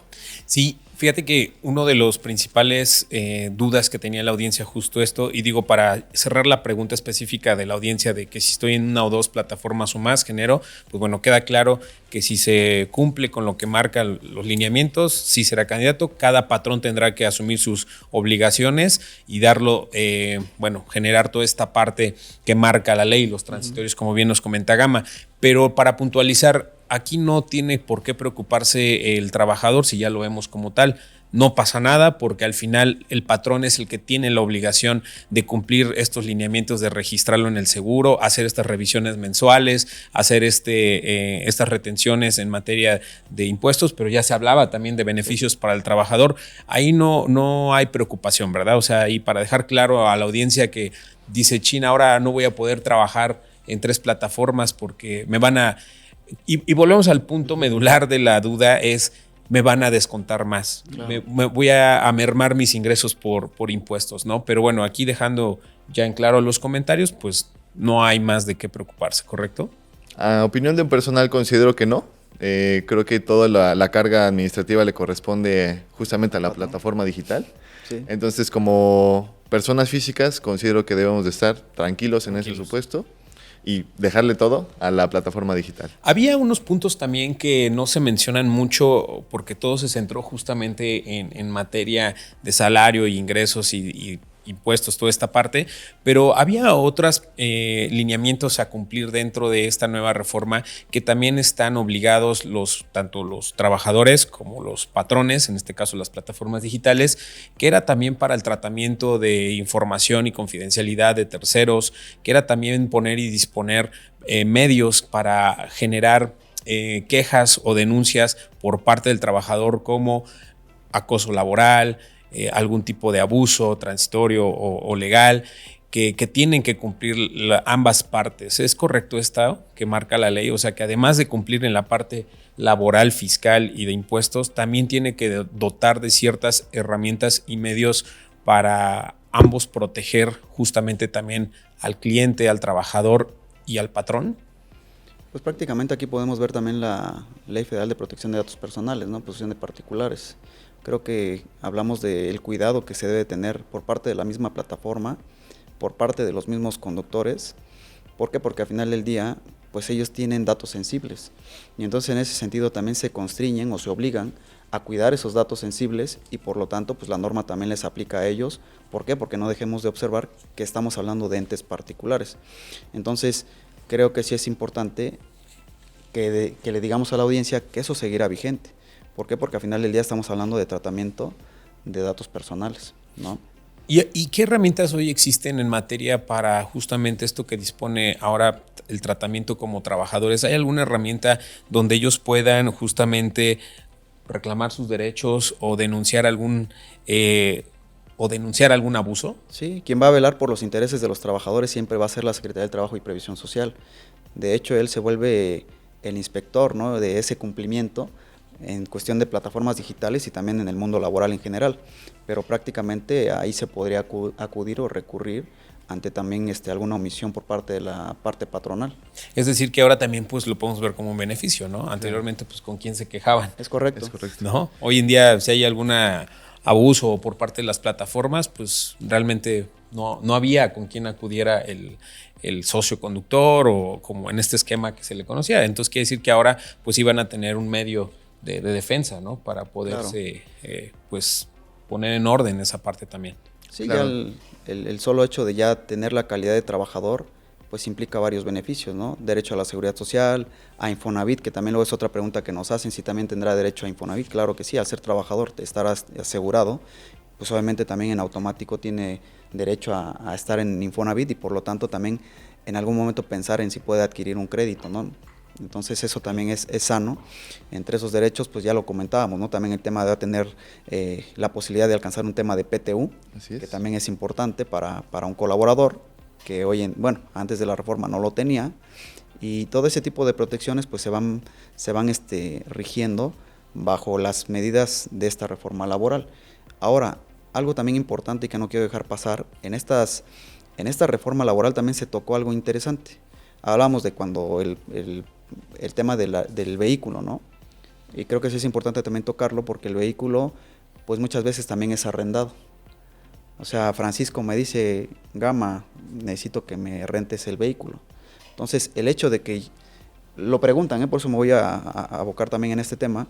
Sí, fíjate que uno de los principales dudas que tenía la audiencia justo esto, y digo, para cerrar la pregunta específica de la audiencia de que si estoy en 1 o 2 plataformas o más, genero, pues bueno, queda claro que si se cumple con lo que marcan los lineamientos, sí será candidato. Cada patrón tendrá que asumir sus obligaciones y darlo, generar toda esta parte que marca la ley, los transitorios, como bien nos comenta Gama. Pero para puntualizar, aquí no tiene por qué preocuparse el trabajador si ya lo vemos como tal. No pasa nada porque al final el patrón es el que tiene la obligación de cumplir estos lineamientos, de registrarlo en el seguro, hacer estas revisiones mensuales, hacer estas retenciones en materia de impuestos, pero ya se hablaba también de beneficios para el trabajador. Ahí no hay preocupación, ¿verdad? O sea, y para dejar claro a la audiencia que dice, China, ahora no voy a poder trabajar en 3 plataformas porque me van a... Y volvemos al punto medular de la duda, es me van a descontar más. Claro. Me voy a mermar mis ingresos por impuestos, ¿no? Pero bueno, aquí dejando ya en claro los comentarios, pues no hay más de qué preocuparse, ¿correcto? A opinión de un personal considero que no. Creo que toda la carga administrativa le corresponde justamente a la plataforma digital. Sí. Entonces, como personas físicas, considero que debemos de estar tranquilos en ese supuesto y dejarle todo a la plataforma digital. Había unos puntos también que no se mencionan mucho porque todo se centró justamente en materia de salario y ingresos y impuestos, toda esta parte, pero había otros lineamientos a cumplir dentro de esta nueva reforma que también están obligados tanto los trabajadores como los patrones, en este caso las plataformas digitales, que era también para el tratamiento de información y confidencialidad de terceros, que era también poner y disponer medios para generar quejas o denuncias por parte del trabajador como acoso laboral, algún tipo de abuso transitorio o legal que tienen que cumplir ambas partes. ¿Es correcto esto que marca la ley? O sea, que además de cumplir en la parte laboral, fiscal y de impuestos, también tiene que dotar de ciertas herramientas y medios para ambos proteger justamente también al cliente, al trabajador y al patrón. Pues prácticamente aquí podemos ver también la Ley Federal de Protección de Datos Personales, ¿no? Protección de particulares. Creo que hablamos del cuidado que se debe tener por parte de la misma plataforma, por parte de los mismos conductores. ¿Por qué? Porque al final del día, pues ellos tienen datos sensibles. Y entonces en ese sentido también se constriñen o se obligan a cuidar esos datos sensibles y por lo tanto pues la norma también les aplica a ellos. ¿Por qué? Porque no dejemos de observar que estamos hablando de entes particulares. Entonces creo que sí es importante que le digamos a la audiencia que eso seguirá vigente. ¿Por qué? Porque al final del día estamos hablando de tratamiento de datos personales, ¿no? ¿Y qué herramientas hoy existen en materia para justamente esto que dispone ahora el tratamiento como trabajadores? ¿Hay alguna herramienta donde ellos puedan justamente reclamar sus derechos o denunciar algún abuso? Sí, quien va a velar por los intereses de los trabajadores siempre va a ser la Secretaría del Trabajo y Previsión Social. De hecho, él se vuelve el inspector, ¿no?, de ese cumplimiento en cuestión de plataformas digitales y también en el mundo laboral en general. Pero prácticamente ahí se podría acudir o recurrir ante también alguna omisión por parte de la parte patronal. Es decir, que ahora también pues lo podemos ver como un beneficio, ¿no? Anteriormente pues con quién se quejaban. Es correcto. Es correcto. ¿No? Hoy en día si hay algún abuso por parte de las plataformas, pues realmente no había con quién acudiera el socio conductor o como en este esquema que se le conocía. Entonces quiere decir que ahora pues iban a tener un medio de defensa, ¿no? Para poderse pues poner en orden esa parte también. Sí, Claro. ya el solo hecho de ya tener la calidad de trabajador, pues implica varios beneficios, ¿no? Derecho a la seguridad social, a Infonavit, que también luego es otra pregunta que nos hacen, si también tendrá derecho a Infonavit. Claro que sí, al ser trabajador te estarás asegurado, pues obviamente también en automático tiene derecho a estar en Infonavit y por lo tanto también en algún momento pensar en si puede adquirir un crédito, ¿no? Entonces eso también es sano. Entre esos derechos, pues ya lo comentábamos, ¿no? También el tema de tener la posibilidad de alcanzar un tema de PTU, Así es. que también es importante para un colaborador, que antes de la reforma no lo tenía, y todo ese tipo de protecciones pues se van rigiendo bajo las medidas de esta reforma laboral. Ahora, algo también importante y que no quiero dejar pasar, en esta reforma laboral también se tocó algo interesante. Hablamos de cuando el tema del vehículo, ¿no? Y creo que sí es importante también tocarlo porque el vehículo, pues muchas veces también es arrendado. O sea, Francisco me dice, Gama, necesito que me rentes el vehículo. Entonces, el hecho de que, lo preguntan, por eso me voy a abocar también en este tema,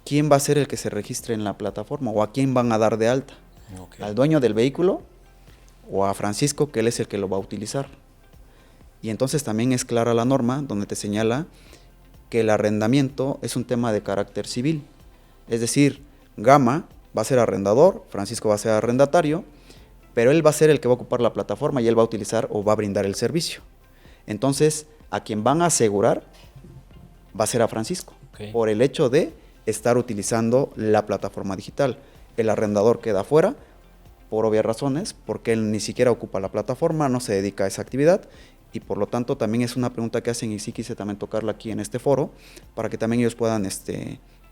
¿quién va a ser el que se registre en la plataforma o a quién van a dar de alta? Okay. ¿Al dueño del vehículo o a Francisco, que él es el que lo va a utilizar? Y entonces también es clara la norma donde te señala que el arrendamiento es un tema de carácter civil. Es decir, Gama va a ser arrendador, Francisco va a ser arrendatario, pero él va a ser el que va a ocupar la plataforma y él va a utilizar o va a brindar el servicio. Entonces, a quien van a asegurar va a ser a Francisco, por el hecho de estar utilizando la plataforma digital. El arrendador queda fuera, por obvias razones, porque él ni siquiera ocupa la plataforma, no se dedica a esa actividad, y por lo tanto también es una pregunta que hacen y sí quise también tocarla aquí en este foro, para que también ellos puedan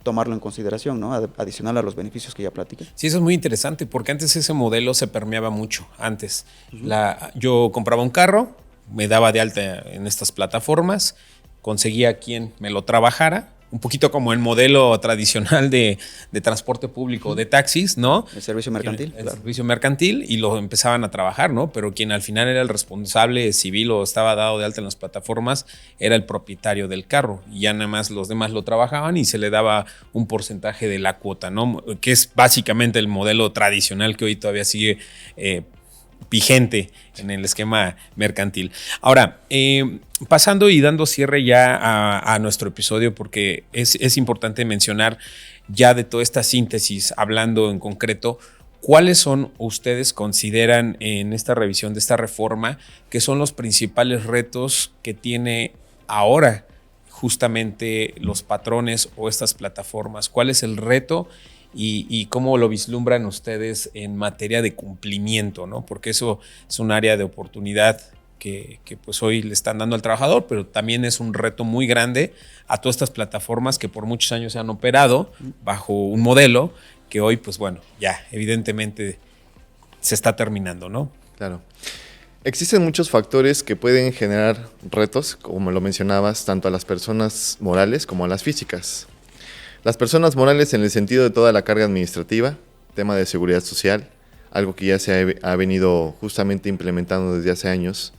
tomarlo en consideración, ¿no? Adicional a los beneficios que ya platiqué. Sí, eso es muy interesante, porque antes ese modelo se permeaba mucho. Antes, yo compraba un carro, me daba de alta en estas plataformas, conseguía quien me lo trabajara, un poquito como el modelo tradicional de transporte público, de taxis, ¿no? El servicio mercantil. El servicio mercantil, y lo empezaban a trabajar, ¿no? Pero quien al final era el responsable civil o estaba dado de alta en las plataformas era el propietario del carro, y ya nada más los demás lo trabajaban y se le daba un porcentaje de la cuota, ¿no? Que es básicamente el modelo tradicional que hoy todavía sigue vigente en el esquema mercantil. Ahora, pasando y dando cierre ya a nuestro episodio, porque es importante mencionar ya de toda esta síntesis, hablando en concreto, ¿cuáles son, ustedes consideran en esta revisión de esta reforma, que son los principales retos que tiene ahora justamente los patrones o estas plataformas? ¿Cuál es el reto? Y cómo lo vislumbran ustedes en materia de cumplimiento, ¿no? Porque eso es un área de oportunidad que pues hoy le están dando al trabajador, pero también es un reto muy grande a todas estas plataformas que por muchos años se han operado bajo un modelo que hoy, pues bueno, ya evidentemente se está terminando, ¿no? Claro. Existen muchos factores que pueden generar retos, como lo mencionabas, tanto a las personas morales como a las físicas. Las personas morales en el sentido de toda la carga administrativa, tema de seguridad social, algo que ya se ha venido justamente implementando desde hace años,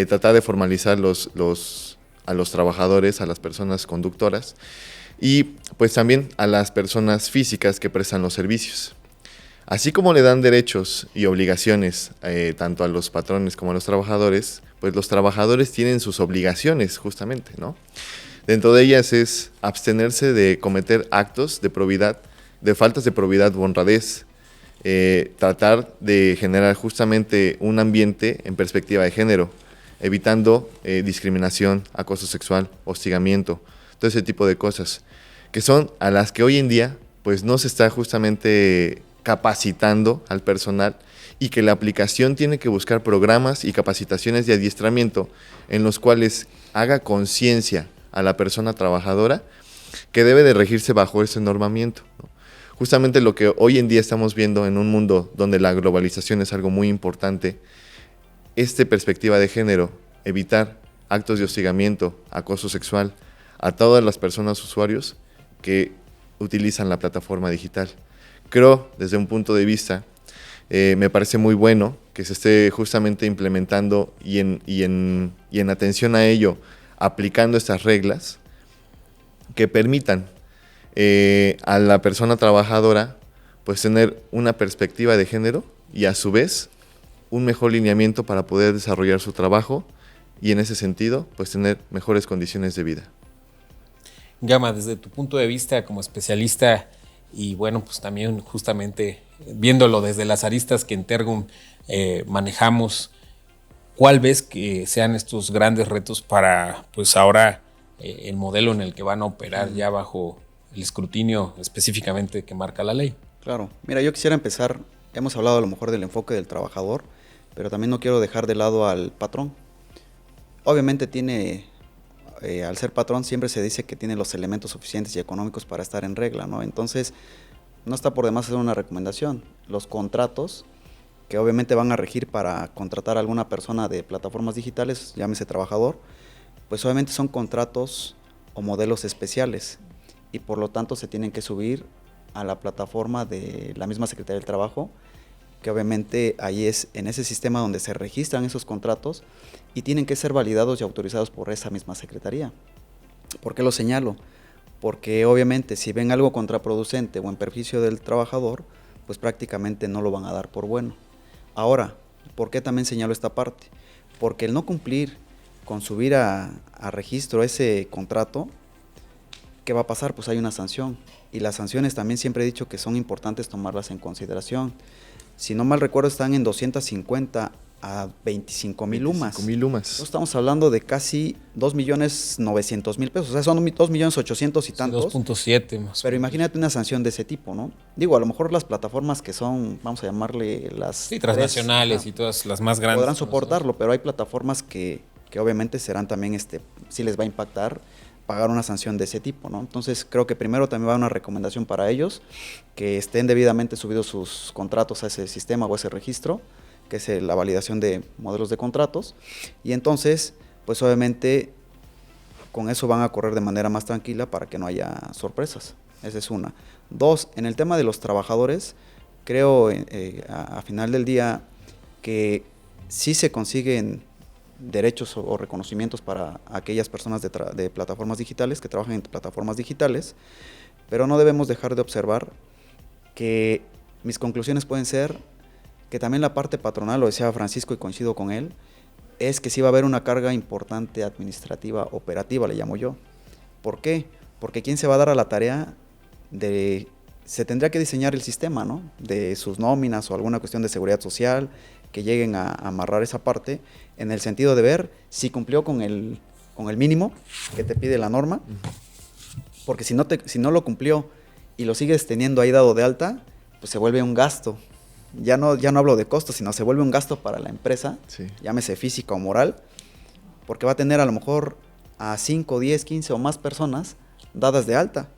tratar de formalizar a los trabajadores, a las personas conductoras y pues también a las personas físicas que prestan los servicios. Así como le dan derechos y obligaciones tanto a los patrones como a los trabajadores, pues los trabajadores tienen sus obligaciones justamente, ¿no? Dentro de ellas es abstenerse de cometer actos de probidad, de faltas de probidad o honradez, tratar de generar justamente un ambiente en perspectiva de género, evitando discriminación, acoso sexual, hostigamiento, todo ese tipo de cosas, que son a las que hoy en día pues no se está justamente capacitando al personal, y que la aplicación tiene que buscar programas y capacitaciones de adiestramiento en los cuales haga conciencia a la persona trabajadora que debe de regirse bajo ese normamiento, ¿no? Justamente lo que hoy en día estamos viendo en un mundo donde la globalización es algo muy importante, esta perspectiva de género, evitar actos de hostigamiento, acoso sexual a todas las personas usuarios que utilizan la plataforma digital. Creo, desde un punto de vista, me parece muy bueno que se esté justamente implementando y en atención a ello, aplicando estas reglas que permitan a la persona trabajadora pues tener una perspectiva de género y a su vez un mejor lineamiento para poder desarrollar su trabajo y en ese sentido pues tener mejores condiciones de vida. Gama, desde tu punto de vista como especialista y bueno, pues también justamente viéndolo desde las aristas que en Tergum manejamos, ¿cuál ves que sean estos grandes retos para pues ahora el modelo en el que van a operar ya bajo el escrutinio específicamente que marca la ley? Claro, mira, yo quisiera empezar, hemos hablado a lo mejor del enfoque del trabajador, pero también no quiero dejar de lado al patrón. Obviamente tiene, al ser patrón siempre se dice que tiene los elementos suficientes y económicos para estar en regla, ¿no? Entonces, no está por demás hacer una recomendación. Los contratos que obviamente van a regir para contratar a alguna persona de plataformas digitales, llámese trabajador, pues obviamente son contratos o modelos especiales y por lo tanto se tienen que subir a la plataforma de la misma Secretaría del Trabajo, que obviamente ahí es en ese sistema donde se registran esos contratos y tienen que ser validados y autorizados por esa misma Secretaría. ¿Por qué lo señalo? Porque obviamente si ven algo contraproducente o en perjuicio del trabajador, pues prácticamente no lo van a dar por bueno. Ahora, ¿por qué también señalo esta parte? Porque el no cumplir con subir a registro ese contrato, ¿qué va a pasar? Pues hay una sanción. Y las sanciones también siempre he dicho que son importantes tomarlas en consideración. Si no mal recuerdo, están en 250 a 25,000 lumas. 25,000 lumas. Entonces, estamos hablando de casi 2,900,000 pesos. O sea, son 2,800,000 y tantos. 2.7 más. Pero imagínate una sanción de ese tipo, ¿no? Digo, a lo mejor las plataformas que son, vamos a llamarle las... Sí, transnacionales y todas las más grandes. podrán soportarlo, pero hay plataformas que obviamente serán también, sí les va a impactar pagar una sanción de ese tipo, ¿no? Entonces creo que primero también va una recomendación para ellos, que estén debidamente subidos sus contratos a ese sistema o ese registro, que es la validación de modelos de contratos, y entonces, pues obviamente con eso van a correr de manera más tranquila para que no haya sorpresas. Esa es una. Dos, en el tema de los trabajadores, creo a final del día que sí se consiguen derechos o reconocimientos para aquellas personas de plataformas digitales que trabajan en plataformas digitales, pero no debemos dejar de observar que mis conclusiones pueden ser que también la parte patronal, lo decía Francisco y coincido con él, es que sí va a haber una carga importante administrativa, operativa, le llamo yo. ¿Por qué? Porque ¿quién se va a dar a la tarea de... Se tendría que diseñar el sistema, ¿no? De sus nóminas o alguna cuestión de seguridad social, que lleguen a amarrar esa parte, en el sentido de ver si cumplió con el mínimo que te pide la norma, porque si no lo cumplió y lo sigues teniendo ahí dado de alta, pues se vuelve un gasto. Ya no hablo de costos, sino se vuelve un gasto para la empresa, sí, llámese física o moral, porque va a tener a lo mejor a 5, 10, 15 o más personas dadas de alta,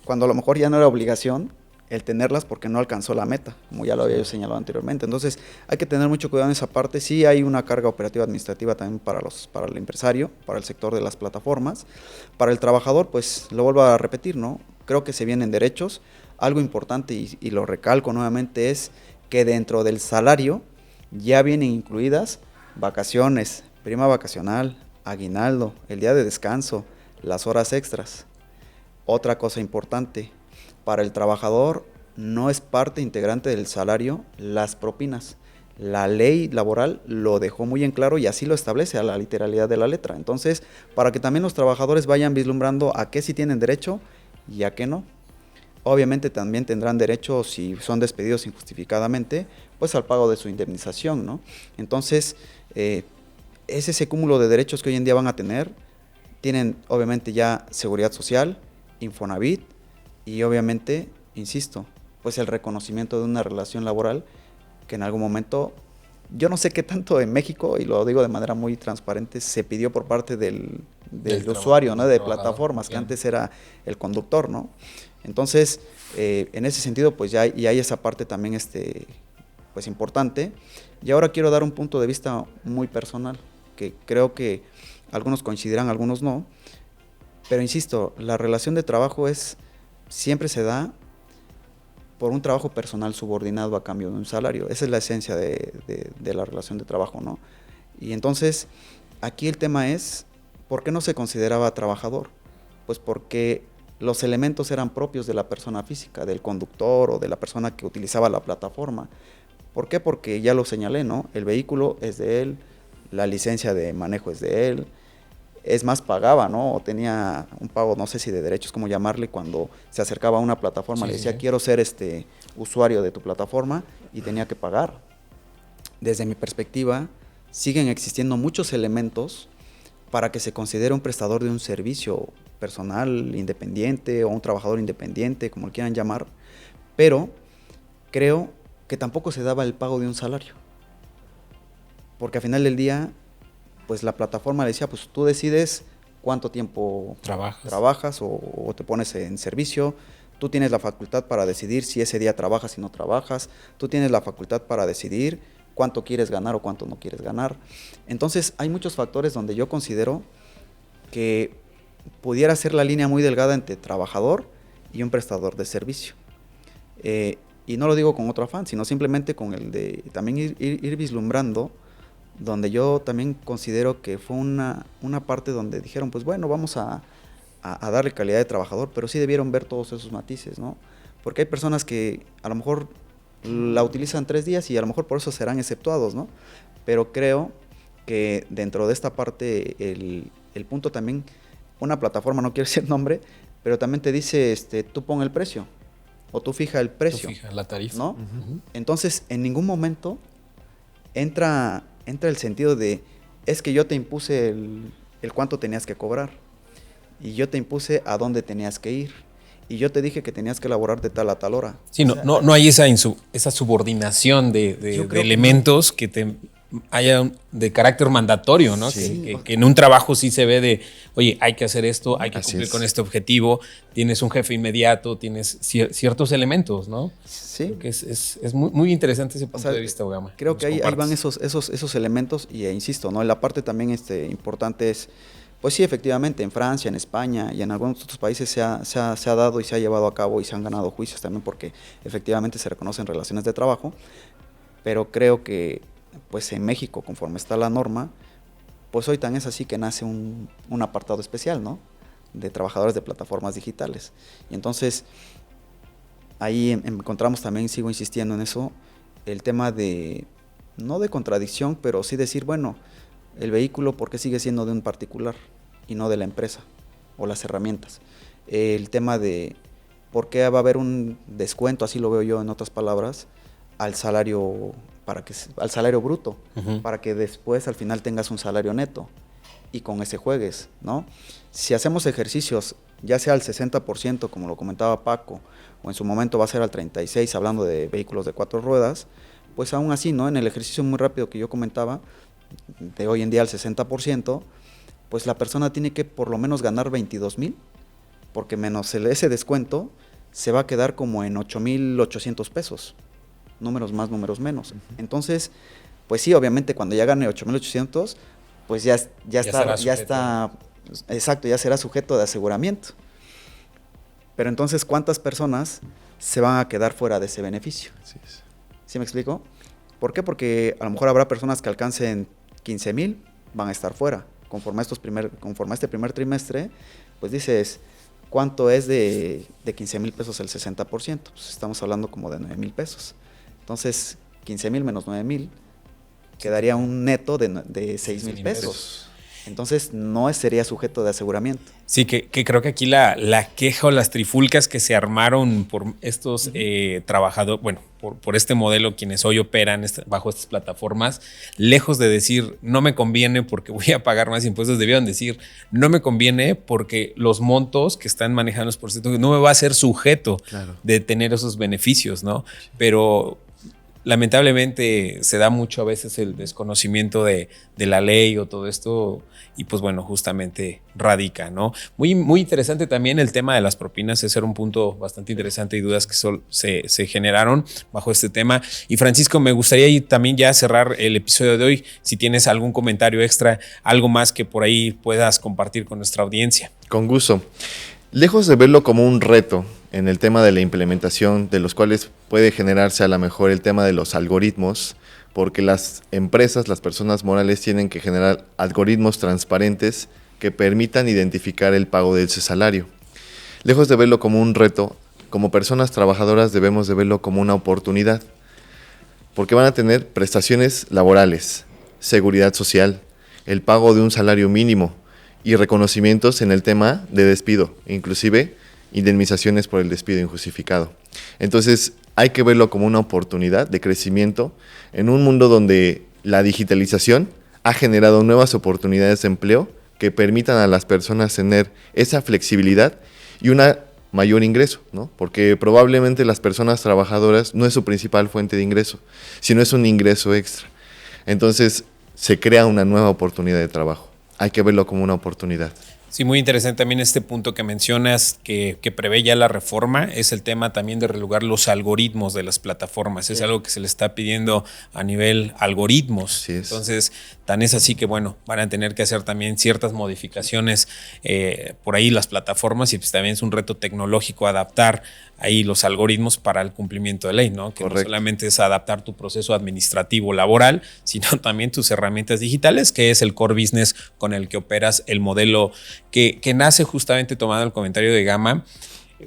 cuando a lo mejor ya no era obligación el tenerlas porque no alcanzó la meta, como ya lo había yo señalado anteriormente. Entonces hay que tener mucho cuidado en esa parte. Sí hay una carga operativa administrativa también para el empresario, para el sector de las plataformas. Para el trabajador, pues lo vuelvo a repetir, ¿no? Creo que se vienen derechos. Algo importante, y lo recalco nuevamente, es que dentro del salario ya vienen incluidas vacaciones, prima vacacional, aguinaldo, el día de descanso, las horas extras. Otra cosa importante, para el trabajador no es parte integrante del salario las propinas. La ley laboral lo dejó muy en claro y así lo establece a la literalidad de la letra. Entonces, para que también los trabajadores vayan vislumbrando a qué sí tienen derecho y a qué no. Obviamente también tendrán derecho, si son despedidos injustificadamente, pues al pago de su indemnización, ¿no? Entonces, es ese cúmulo de derechos que hoy en día van a tener. Tienen obviamente ya seguridad social, Infonavit y obviamente, insisto, pues el reconocimiento de una relación laboral que en algún momento, yo no sé qué tanto en México, y lo digo de manera muy transparente, se pidió por parte del usuario, ¿no? De plataformas, que antes era el conductor, ¿no? Entonces, en ese sentido, pues ya y hay esa parte también pues importante. Y ahora quiero dar un punto de vista muy personal, que creo que algunos coincidirán, algunos no, pero insisto, la relación de trabajo siempre se da por un trabajo personal subordinado a cambio de un salario. Esa es la esencia de la relación de trabajo, ¿no? Y entonces, aquí el tema es, ¿por qué no se consideraba trabajador? Pues porque los elementos eran propios de la persona física, del conductor o de la persona que utilizaba la plataforma. ¿Por qué? Porque ya lo señalé, ¿no? El vehículo es de él, la licencia de manejo es de él, es más, pagaba, ¿no? O tenía un pago, no sé si de derechos, cómo llamarle, cuando se acercaba a una plataforma, le decía, quiero ser usuario de tu plataforma, y tenía que pagar. Desde mi perspectiva, siguen existiendo muchos elementos para que se considere un prestador de un servicio personal independiente o un trabajador independiente, como lo quieran llamar, pero creo que tampoco se daba el pago de un salario. Porque al final del día, pues la plataforma le decía, pues tú decides cuánto tiempo trabajas o te pones en servicio, tú tienes la facultad para decidir si ese día trabajas y no trabajas, tú tienes la facultad para decidir cuánto quieres ganar o cuánto no quieres ganar. Entonces hay muchos factores donde yo considero que pudiera ser la línea muy delgada entre trabajador y un prestador de servicio. Y no lo digo con otro afán, sino simplemente con el de también ir vislumbrando, donde yo también considero que fue una parte donde dijeron, pues bueno, vamos a darle calidad de trabajador, pero sí debieron ver todos esos matices, ¿no? Porque hay personas que a lo mejor la utilizan 3 días y a lo mejor por eso serán exceptuados, ¿no? Pero creo que dentro de esta parte el punto también, una plataforma, no quiero decir nombre, pero también te dice, tú pon el precio, o tú fija el precio. Tú fija la tarifa. ¿No? Entonces, en ningún momento entra el sentido de, es que yo te impuse el cuánto tenías que cobrar, y yo te impuse a dónde tenías que ir, y yo te dije que tenías que elaborar de tal a tal hora. Sí, no hay esa subordinación de elementos que haya de carácter mandatorio, ¿no? Sí. Que en un trabajo sí se ve de, oye, hay que hacer esto, hay que Así cumplir es. con este objetivo, tienes un jefe inmediato, tienes ciertos elementos, ¿no? Sí. Creo que es muy, muy interesante ese punto O sea, de vista, Ogama. Creo que ahí van esos elementos, y insisto, ¿no? La parte también importante es, pues sí, efectivamente, en Francia, en España y en algunos otros países se ha dado y se ha llevado a cabo y se han ganado juicios también porque efectivamente se reconocen relaciones de trabajo, pero creo que pues en México, conforme está la norma, pues hoy tan es así que nace un apartado especial, ¿no? De trabajadores de plataformas digitales. Y entonces ahí encontramos también, sigo insistiendo en eso, el tema de, no de contradicción, pero sí decir, bueno, el vehículo, ¿por qué sigue siendo de un particular y no de la empresa o las herramientas? El tema de, ¿por qué va a haber un descuento, así lo veo yo en otras palabras, al salario bruto, para que después al final tengas un salario neto y con ese juegues, ¿no? Si hacemos ejercicios, ya sea al 60%, como lo comentaba Paco, o en su momento va a ser al 36%, hablando de vehículos de 4 ruedas, pues aún así, ¿no? En el ejercicio muy rápido que yo comentaba, de hoy en día al 60%, pues la persona tiene que por lo menos ganar 22,000, porque menos ese descuento se va a quedar como en 8,800 pesos. Números más, números menos. Entonces, pues sí, obviamente cuando ya gane 8,800, pues ya está, exacto, ya será sujeto de aseguramiento. Pero entonces, ¿cuántas personas se van a quedar fuera de ese beneficio? Así es. ¿Sí me explico? ¿Por qué? Porque a lo mejor habrá personas que alcancen 15,000, van a estar fuera. Conforme a este primer trimestre, pues dices, ¿cuánto es de 15,000 pesos el 60%? Pues estamos hablando como de 9,000 pesos. Entonces, 15,000 menos 9,000, quedaría un neto de 6,000 pesos. Entonces no sería sujeto de aseguramiento. Sí, que creo que aquí la queja o las trifulcas que se armaron por estos trabajadores, bueno, por este modelo, quienes hoy operan bajo estas plataformas, lejos de decir no me conviene porque voy a pagar más impuestos, debieron decir no me conviene porque los montos que están manejando los porcentajes no me va a ser sujeto de tener esos beneficios, ¿no? Pero lamentablemente se da mucho a veces el desconocimiento de la ley o todo esto y pues bueno, justamente radica, ¿no? Muy interesante también el tema de las propinas, ese era un punto bastante interesante y dudas que se generaron bajo este tema. Y Francisco, me gustaría también ya cerrar el episodio de hoy, si tienes algún comentario extra, algo más que por ahí puedas compartir con nuestra audiencia. Con gusto. Lejos de verlo como un reto en el tema de la implementación, de los cuales puede generarse a lo mejor el tema de los algoritmos, porque las empresas, las personas morales tienen que generar algoritmos transparentes que permitan identificar el pago de ese salario. Lejos de verlo como un reto, como personas trabajadoras debemos de verlo como una oportunidad, porque van a tener prestaciones laborales, seguridad social, el pago de un salario mínimo y reconocimientos en el tema de despido, inclusive indemnizaciones por el despido injustificado. Entonces, hay que verlo como una oportunidad de crecimiento en un mundo donde la digitalización ha generado nuevas oportunidades de empleo que permitan a las personas tener esa flexibilidad y una mayor ingreso, ¿no? Porque probablemente las personas trabajadoras no es su principal fuente de ingreso, sino es un ingreso extra. Entonces, se crea una nueva oportunidad de trabajo. Hay que verlo como una oportunidad. Sí, muy interesante también este punto que mencionas que prevé ya la reforma, es el tema también de relugar los algoritmos de las plataformas. Es algo que se le está pidiendo a nivel algoritmos. Sí, entonces, tan es así que bueno, van a tener que hacer también ciertas modificaciones por ahí las plataformas y pues también es un reto tecnológico adaptar ahí los algoritmos para el cumplimiento de ley, ¿no? Que Correcto. no solamente es adaptar tu proceso administrativo laboral, sino también tus herramientas digitales, que es el core business con el que operas el modelo que nace justamente tomando el comentario de Gama,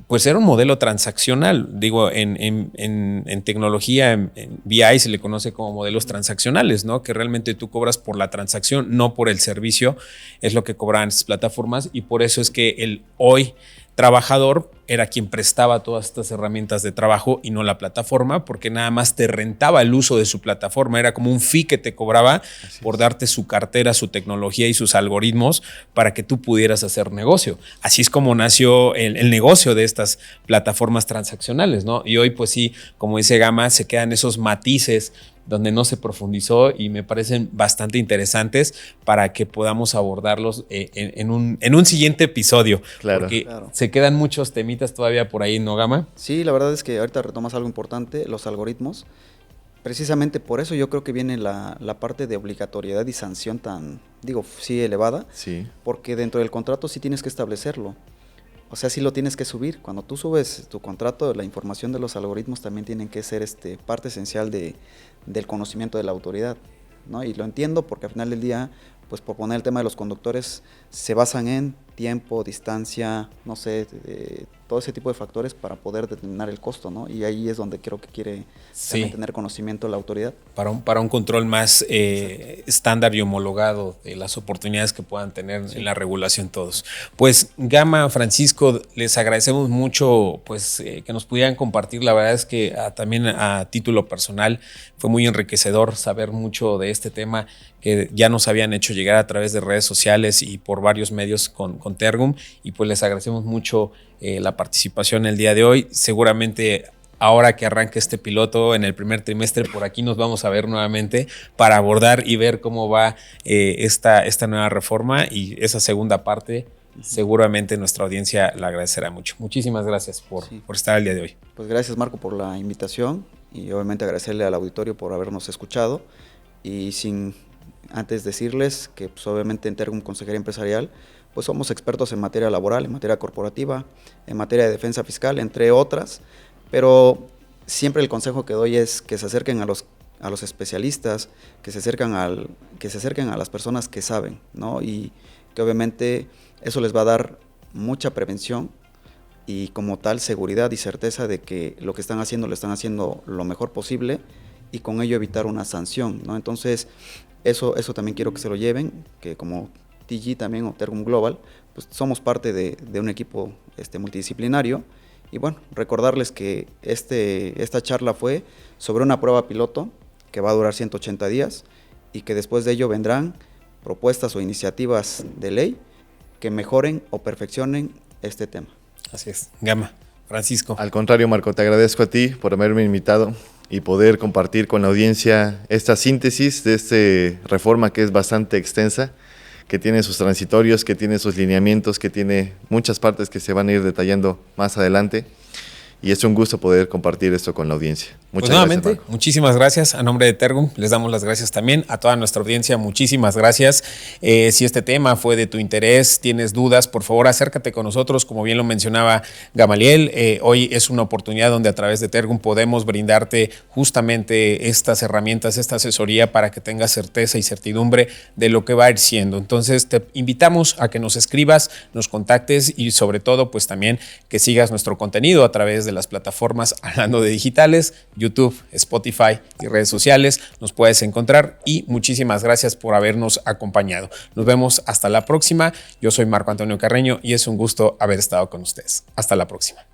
pues era un modelo transaccional. Digo, en tecnología, en BI se le conoce como modelos transaccionales, ¿no? Que realmente tú cobras por la transacción, no por el servicio, es lo que cobraban estas plataformas y por eso es que el hoy trabajador era quien prestaba todas estas herramientas de trabajo y no la plataforma, porque nada más te rentaba el uso de su plataforma, era como un fee que te cobraba por darte su cartera, su tecnología y sus algoritmos para que tú pudieras hacer negocio. Así es como nació el negocio de estas plataformas transaccionales, ¿no? Y hoy pues sí, como dice Gama, se quedan esos matices donde no se profundizó y me parecen bastante interesantes para que podamos abordarlos en un siguiente episodio. Claro. Porque se quedan muchos temitas todavía por ahí, ¿no, Gama? Sí, la verdad es que ahorita retomas algo importante, los algoritmos. Precisamente por eso yo creo que viene la parte de obligatoriedad y sanción tan, sí elevada, Sí. porque dentro del contrato sí tienes que establecerlo. O sea, sí lo tienes que subir. Cuando tú subes tu contrato, la información de los algoritmos también tienen que ser parte esencial del conocimiento de la autoridad, ¿no? Y lo entiendo porque al final del día, pues por poner el tema de los conductores, se basan en tiempo, distancia, no sé, todo ese tipo de factores para poder determinar el costo, ¿no? Y ahí es donde creo que quiere también tener conocimiento la autoridad. Para un control más estándar y homologado de las oportunidades que puedan tener en la regulación todos. Pues Gama, Francisco, les agradecemos mucho pues que nos pudieran compartir. La verdad es que también a título personal fue muy enriquecedor saber mucho de este tema que ya nos habían hecho llegar a través de redes sociales y por varios medios con Tergum, y pues les agradecemos mucho la participación el día de hoy. Seguramente ahora que arranque este piloto en el primer trimestre, por aquí nos vamos a ver nuevamente para abordar y ver cómo va esta nueva reforma y esa segunda parte. Seguramente nuestra audiencia la agradecerá mucho. Muchísimas gracias por estar el día de hoy. Pues gracias, Marco, por la invitación y obviamente agradecerle al auditorio por habernos escuchado y antes decirles que pues, obviamente en Tergum Consejería Empresarial pues somos expertos en materia laboral, en materia corporativa, en materia de defensa fiscal, entre otras, pero siempre el consejo que doy es que se acerquen a los especialistas, que se acerquen a las personas que saben, ¿no? Y que obviamente eso les va a dar mucha prevención y como tal seguridad y certeza de que lo que están haciendo lo están haciendo lo mejor posible y con ello evitar una sanción, ¿no? Entonces, eso también quiero que se lo lleven, que como TG también o Tergum Global, pues somos parte de un equipo multidisciplinario. Y bueno, recordarles que esta charla fue sobre una prueba piloto que va a durar 180 días y que después de ello vendrán propuestas o iniciativas de ley que mejoren o perfeccionen este tema. Así es. Gama. Francisco. Al contrario, Marco, te agradezco a ti por haberme invitado y poder compartir con la audiencia esta síntesis de esta reforma que es bastante extensa, que tiene sus transitorios, que tiene sus lineamientos, que tiene muchas partes que se van a ir detallando más adelante. Y es un gusto poder compartir esto con la audiencia. Muchas nuevamente, gracias, Marco. muchísimas gracias. A nombre de Tergum, les damos las gracias también a toda nuestra audiencia. Muchísimas gracias. Si este tema fue de tu interés, tienes dudas, por favor, acércate con nosotros. Como bien lo mencionaba Gamaliel, hoy es una oportunidad donde a través de Tergum podemos brindarte justamente estas herramientas, esta asesoría para que tengas certeza y certidumbre de lo que va a ir siendo. Entonces, te invitamos a que nos escribas, nos contactes y sobre todo, pues también que sigas nuestro contenido a través de las plataformas Hablando de Digitales, YouTube, Spotify y redes sociales. Nos puedes encontrar y muchísimas gracias por habernos acompañado. Nos vemos hasta la próxima. Yo soy Marco Antonio Carreño y es un gusto haber estado con ustedes. Hasta la próxima.